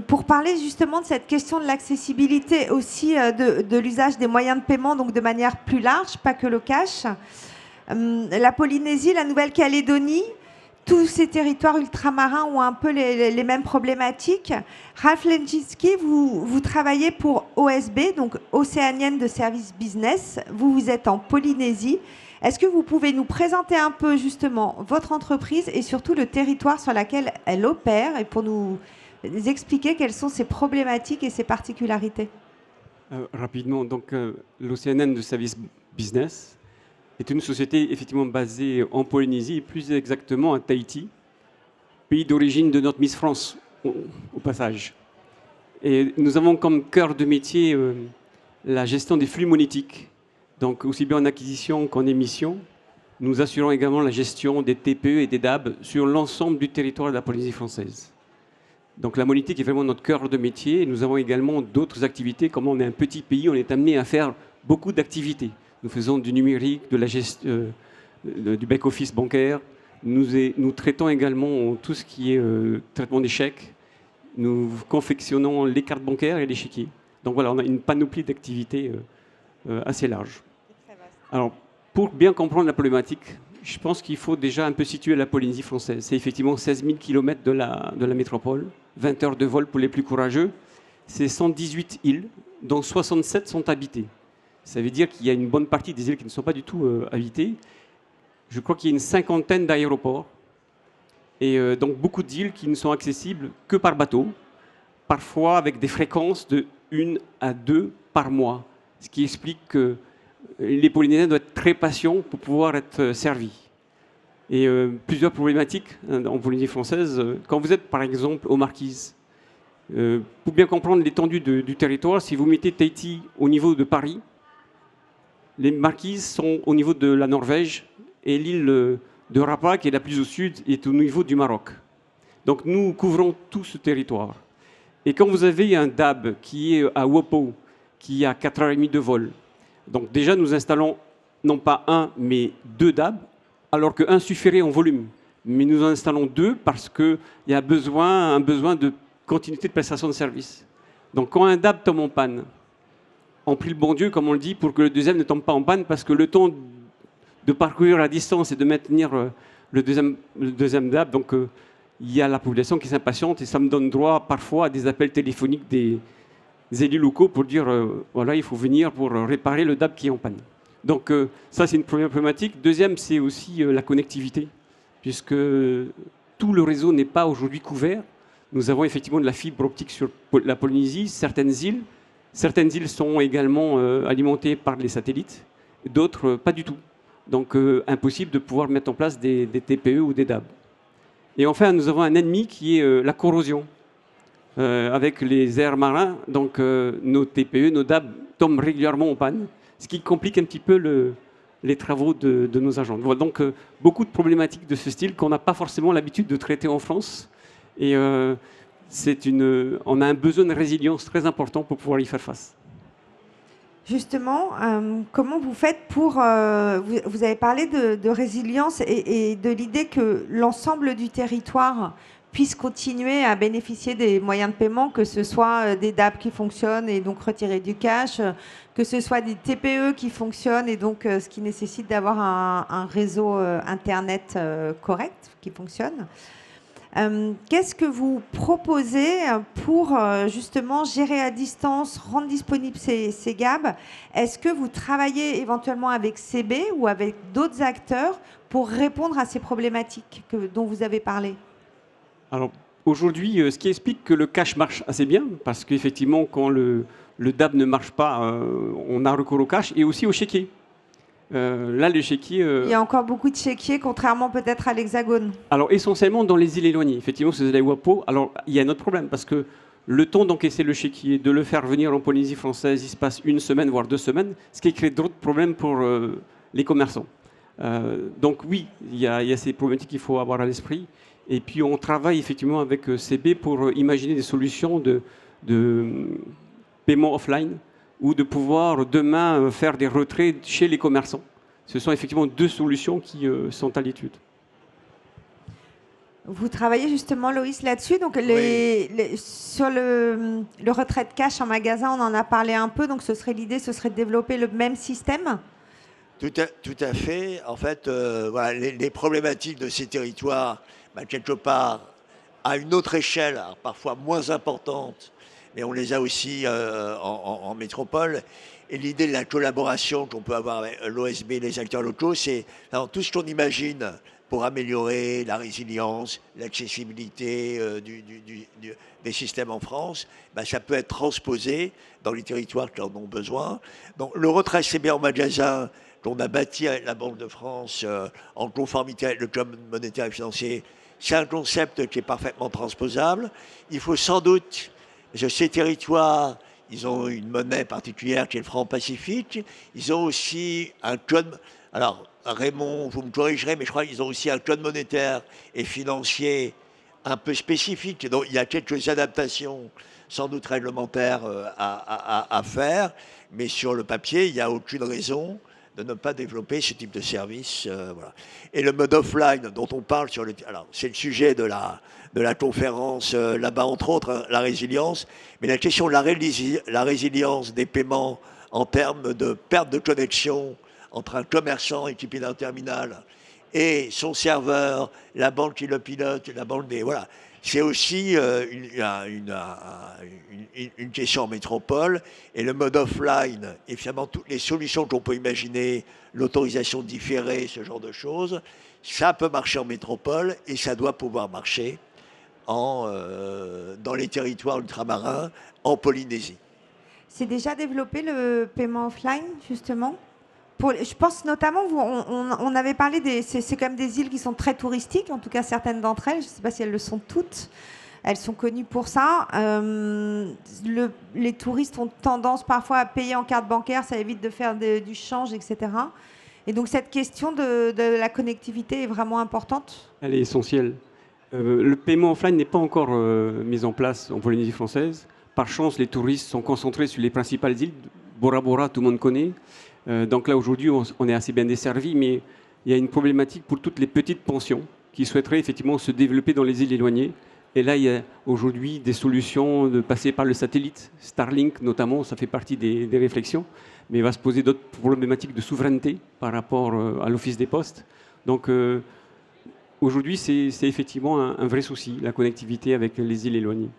pour parler justement de cette question de l'accessibilité aussi de l'usage des moyens de paiement, donc de manière plus large, pas que le cash. La Polynésie, la Nouvelle-Calédonie, tous ces territoires ultramarins ont un peu les mêmes problématiques. Ralph Lenczynski, vous travaillez pour OSB, donc Océanienne de Services Business. Vous êtes en Polynésie. Est-ce que vous pouvez nous présenter un peu justement votre entreprise et surtout le territoire sur lequel elle opère et pour nous expliquer quelles sont ses problématiques et ses particularités? Rapidement, donc l'Océanienne de Services Business est une société effectivement basée en Polynésie, et plus exactement à Tahiti, pays d'origine de notre Miss France, au passage. Et nous avons comme cœur de métier la gestion des flux monétiques, donc aussi bien en acquisition qu'en émission. Nous assurons également la gestion des TPE et des DAB sur l'ensemble du territoire de la Polynésie française. Donc la monétique est vraiment notre cœur de métier. Et nous avons également d'autres activités. Comme on est un petit pays, on est amené à faire beaucoup d'activités. Nous faisons du numérique, de la gestion, du back-office bancaire. Nous traitons également tout ce qui est traitement des chèques. Nous confectionnons les cartes bancaires et les chéquiers. Donc voilà, on a une panoplie d'activités assez large. Alors, pour bien comprendre la problématique, je pense qu'il faut déjà un peu situer la Polynésie française. C'est effectivement 16 000 km de la métropole, 20 heures de vol pour les plus courageux. C'est 118 îles, dont 67 sont habitées. Ça veut dire qu'il y a une bonne partie des îles qui ne sont pas du tout habitées. Je crois qu'il y a une cinquantaine d'aéroports. Et donc beaucoup d'îles qui ne sont accessibles que par bateau, parfois avec des fréquences de 1 à 2 par mois. Ce qui explique que les Polynésiens doivent être très patients pour pouvoir être servis. Et plusieurs problématiques en Polynésie française. Quand vous êtes par exemple aux Marquises, pour bien comprendre l'étendue du territoire, si vous mettez Tahiti au niveau de Paris, les Marquises sont au niveau de la Norvège et l'île de Rapa, qui est la plus au sud, est au niveau du Maroc. Donc nous couvrons tout ce territoire. Et quand vous avez un DAB qui est à Wopo, qui a 4h30 de vol, donc déjà nous installons non pas un, mais 2 DAB, alors qu'un suffirait en volume. Mais nous en installons 2 parce qu'il y a un besoin de continuité de prestation de service. Donc quand un DAB tombe en panne, on prie le bon Dieu, comme on le dit, pour que le deuxième ne tombe pas en panne, parce que le temps de parcourir la distance et de maintenir le deuxième DAB, donc il y a la population qui s'impatiente et ça me donne droit parfois à des appels téléphoniques des élus locaux pour dire voilà, il faut venir pour réparer le DAB qui est en panne. Donc ça, c'est une première problématique. Deuxième, c'est aussi la connectivité, puisque tout le réseau n'est pas aujourd'hui couvert. Nous avons effectivement de la fibre optique sur la Polynésie, certaines îles sont également alimentées par les satellites, d'autres pas du tout. Donc impossible de pouvoir mettre en place des TPE ou des DAB. Et enfin, nous avons un ennemi qui est la corrosion. Avec les aires marins, donc nos TPE, nos DAB tombent régulièrement en panne, ce qui complique un petit peu les travaux de nos agents. Voilà, donc beaucoup de problématiques de ce style qu'on n'a pas forcément l'habitude de traiter en France. Et on a un besoin de résilience très important pour pouvoir y faire face. Justement, comment vous faites pour... vous avez parlé de résilience et de l'idée que l'ensemble du territoire puisse continuer à bénéficier des moyens de paiement, que ce soit des DAB qui fonctionnent et donc retirer du cash, que ce soit des TPE qui fonctionnent et donc ce qui nécessite d'avoir un réseau Internet correct, qui fonctionne. Qu'est-ce que vous proposez pour justement gérer à distance, rendre disponibles ces GAB? Est-ce que vous travaillez éventuellement avec CB ou avec d'autres acteurs pour répondre à ces problématiques dont vous avez parlé? Alors aujourd'hui, ce qui explique que le cash marche assez bien, parce qu'effectivement, quand le DAB ne marche pas, on a recours au cash et aussi au chéquier. Là, le chéquier... Il y a encore beaucoup de chéquiers, contrairement peut-être à l'Hexagone. Alors, essentiellement dans les îles éloignées. Effectivement, c'est les WAPO. Alors, il y a un autre problème, parce que le temps d'encaisser le chéquier, de le faire venir en Polynésie française, il se passe 1 semaine, voire 2 semaines, ce qui crée d'autres problèmes pour les commerçants. Donc oui, il y a ces problématiques qu'il faut avoir à l'esprit. Et puis, on travaille effectivement avec CB pour imaginer des solutions de paiement offline, ou de pouvoir demain faire des retraits chez les commerçants. Ce sont effectivement 2 solutions qui sont à l'étude. Vous travaillez justement, Loïs, là-dessus. Donc, sur le retrait de cash en magasin, on en a parlé un peu. Donc, l'idée, ce serait de développer le même système? Tout à fait. En fait, voilà, les problématiques de ces territoires, quelque part, à une autre échelle, alors parfois moins importante, mais on les a aussi en métropole. Et l'idée de la collaboration qu'on peut avoir avec l'OSB et les acteurs locaux, c'est tout ce qu'on imagine pour améliorer la résilience, l'accessibilité des systèmes en France, ça peut être transposé dans les territoires qui en ont besoin. Donc le retrait CB en magasin qu'on a bâti avec la Banque de France en conformité avec le Code monétaire et financier, c'est un concept qui est parfaitement transposable. Il faut sans doute... Ces territoires, ils ont une monnaie particulière qui est le franc pacifique. Ils ont aussi un code... Alors, Raymond, vous me corrigerez, mais je crois qu'ils ont aussi un code monétaire et financier un peu spécifique. Donc, il y a quelques adaptations, sans doute réglementaires, à faire. Mais sur le papier, il n'y a aucune raison de ne pas développer ce type de service. Voilà. Et le mode offline dont on parle alors, c'est le sujet de la conférence là-bas, entre autres, la résilience. Mais la question de la résilience des paiements en termes de perte de connexion entre un commerçant équipé d'un terminal et son serveur, la banque qui le pilote, la banque des... Voilà. C'est aussi une question en métropole. Et le mode offline, et finalement toutes les solutions qu'on peut imaginer, l'autorisation différée, ce genre de choses, ça peut marcher en métropole et ça doit pouvoir marcher dans les territoires ultramarins, en Polynésie. C'est déjà développé le paiement offline, justement? Je pense notamment, on avait parlé c'est quand même des îles qui sont très touristiques, en tout cas certaines d'entre elles, je ne sais pas si elles le sont toutes, elles sont connues pour ça. Les touristes ont tendance parfois à payer en carte bancaire, ça évite de faire du change, etc. Et donc cette question de la connectivité est vraiment importante? Elle est essentielle. Le paiement offline n'est pas encore mis en place en Polynésie française. Par chance, les touristes sont concentrés sur les principales îles. Bora Bora, tout le monde connaît. Donc là, aujourd'hui, on est assez bien desservi, mais il y a une problématique pour toutes les petites pensions qui souhaiteraient effectivement se développer dans les îles éloignées. Et là, il y a aujourd'hui des solutions de passer par le satellite, Starlink notamment, ça fait partie des réflexions, mais il va se poser d'autres problématiques de souveraineté par rapport à l'Office des postes. Donc aujourd'hui, c'est effectivement un vrai souci, la connectivité avec les îles éloignées.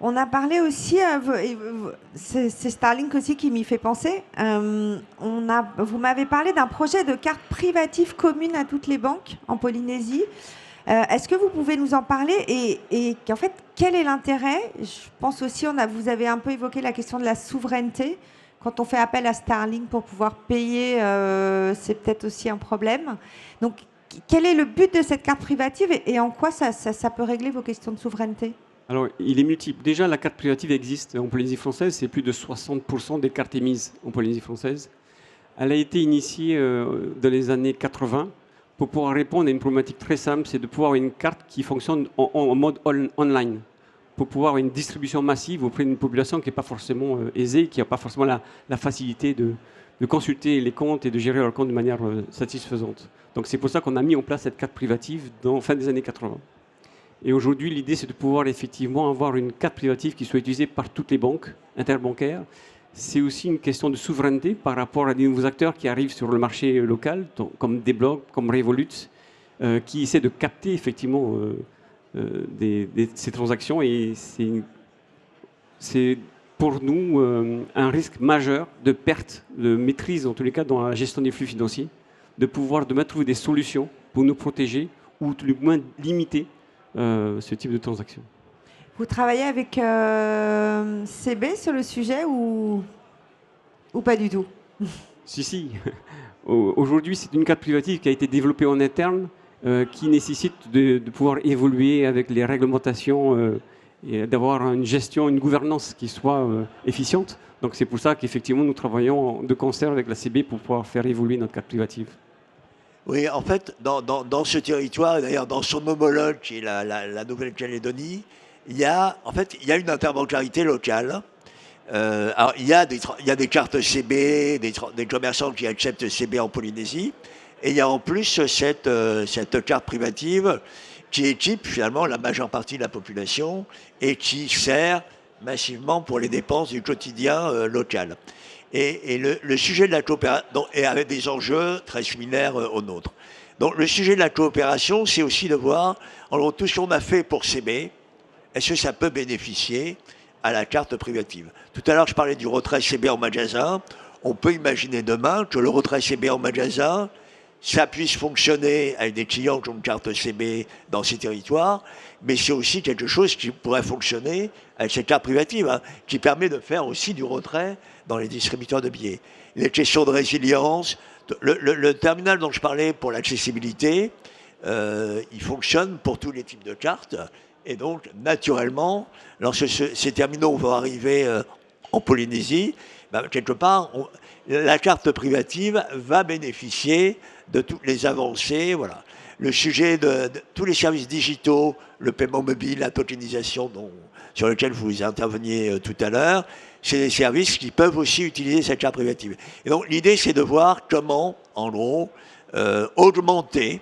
On a parlé aussi, c'est Starlink aussi qui m'y fait penser, vous m'avez parlé d'un projet de carte privative commune à toutes les banques en Polynésie. Est-ce que vous pouvez nous en parler et en fait, quel est l'intérêt? Je pense aussi, vous avez un peu évoqué la question de la souveraineté. Quand on fait appel à Starlink pour pouvoir payer, c'est peut-être aussi un problème. Donc, quel est le but de cette carte privative et en quoi ça peut régler vos questions de souveraineté? Alors, il est multiple. Déjà, la carte privative existe en Polynésie française. C'est plus de 60% des cartes émises en Polynésie française. Elle a été initiée dans les années 80 pour pouvoir répondre à une problématique très simple, c'est de pouvoir avoir une carte qui fonctionne en mode online, pour pouvoir avoir une distribution massive auprès d'une population qui n'est pas forcément aisée, qui n'a pas forcément la facilité de consulter les comptes et de gérer leurs comptes de manière satisfaisante. Donc c'est pour ça qu'on a mis en place cette carte privative dans fin des années 80. Et aujourd'hui, l'idée, c'est de pouvoir effectivement avoir une carte privative qui soit utilisée par toutes les banques interbancaires. C'est aussi une question de souveraineté par rapport à des nouveaux acteurs qui arrivent sur le marché local, comme Desblocs, comme Revolut, qui essaient de capter effectivement ces transactions. Et c'est pour nous un risque majeur de perte de maîtrise, en tous les cas, dans la gestion des flux financiers, de pouvoir trouver des solutions pour nous protéger ou tout le moins limiter ce type de transaction. Vous travaillez avec CB sur le sujet ou pas du tout? Si. Aujourd'hui, c'est une carte privative qui a été développée en interne, qui nécessite de pouvoir évoluer avec les réglementations et d'avoir une gestion, une gouvernance qui soit efficiente. Donc c'est pour ça qu'effectivement, nous travaillons de concert avec la CB pour pouvoir faire évoluer notre carte privative. Oui, en fait, dans ce territoire, d'ailleurs dans son homologue, qui est la Nouvelle-Calédonie, il y a une interbancarité locale. Alors, il y a des cartes CB, des commerçants qui acceptent CB en Polynésie, et il y a en plus cette carte privative qui équipe finalement la majeure partie de la population et qui sert massivement pour les dépenses du quotidien local. Et le sujet de la coopération est avec des enjeux très similaires aux nôtres. Donc le sujet de la coopération, c'est aussi de voir, en gros, tout ce qu'on a fait pour CB, est-ce que ça peut bénéficier à la carte privative? Tout à l'heure, je parlais du retrait CB en magasin. On peut imaginer demain que le retrait CB en magasin, ça puisse fonctionner avec des clients qui ont une carte CB dans ces territoires, mais c'est aussi quelque chose qui pourrait fonctionner avec cette carte privative, hein, qui permet de faire aussi du retrait dans les distributeurs de billets. Les questions de résilience, le terminal dont je parlais pour l'accessibilité, il fonctionne pour tous les types de cartes. Et donc, naturellement, lorsque ces terminaux vont arriver en Polynésie, quelque part, la carte privative va bénéficier de toutes les avancées. Voilà. Le sujet de tous les services digitaux, le paiement mobile, la tokenisation sur lequel vous interveniez tout à l'heure, c'est des services qui peuvent aussi utiliser cette carte privative. Et donc, l'idée, c'est de voir comment, en gros, augmenter,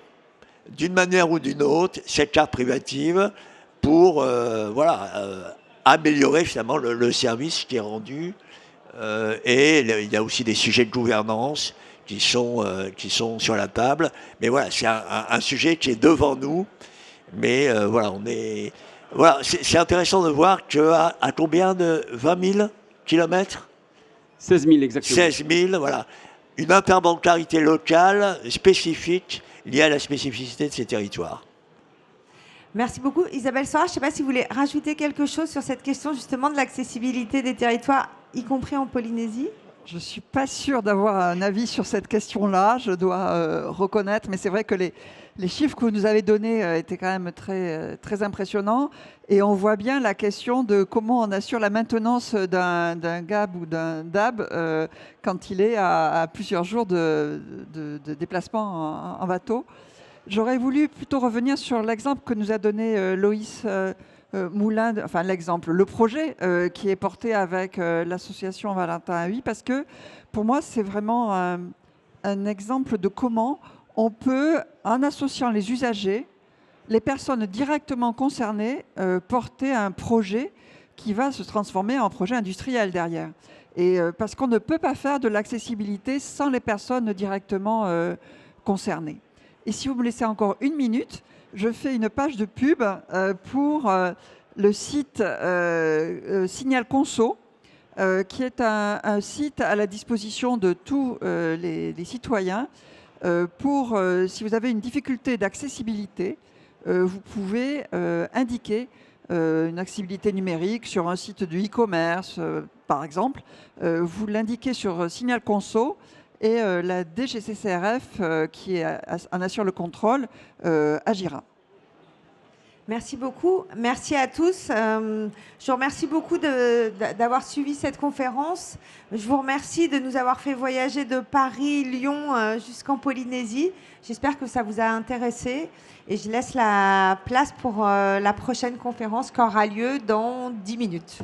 d'une manière ou d'une autre, cette carte privative pour améliorer finalement le service qui est rendu. Et il y a aussi des sujets de gouvernance qui sont sur la table. Mais voilà, c'est un sujet qui est devant nous. Mais c'est intéressant de voir qu'à combien de 20 000 kilomètres 16 000 exactement. 16 000, voilà. Une interbancarité locale spécifique liée à la spécificité de ces territoires. Merci beaucoup. Isabelle Sora, je ne sais pas si vous voulez rajouter quelque chose sur cette question justement de l'accessibilité des territoires, y compris en Polynésie. Je ne suis pas sûre d'avoir un avis sur cette question-là, je dois reconnaître, mais c'est vrai que les chiffres que vous nous avez donnés étaient quand même très, très impressionnants. Et on voit bien la question de comment on assure la maintenance d'un GAB ou d'un DAB quand il est à plusieurs jours de déplacement en bateau. J'aurais voulu plutôt revenir sur l'exemple que nous a donné Loïs Moulin, enfin le projet qui est porté avec l'association Valentin VIII, parce que pour moi, c'est vraiment un exemple de comment on peut, en associant les usagers, les personnes directement concernées, porter un projet qui va se transformer en projet industriel derrière. Et parce qu'on ne peut pas faire de l'accessibilité sans les personnes directement concernées. Et si vous me laissez encore une minute, je fais une page de pub pour le site Signal Conso, qui est un site à la disposition de tous les citoyens. Si vous avez une difficulté d'accessibilité, vous pouvez indiquer une accessibilité numérique sur un site de e-commerce, par exemple. Vous l'indiquez sur Signal Conso. Et la DGCCRF, qui en assure le contrôle, agira. Merci beaucoup. Merci à tous. Je vous remercie beaucoup d'avoir suivi cette conférence. Je vous remercie de nous avoir fait voyager de Paris, Lyon jusqu'en Polynésie. J'espère que ça vous a intéressé. Et je laisse la place pour la prochaine conférence qui aura lieu dans 10 minutes.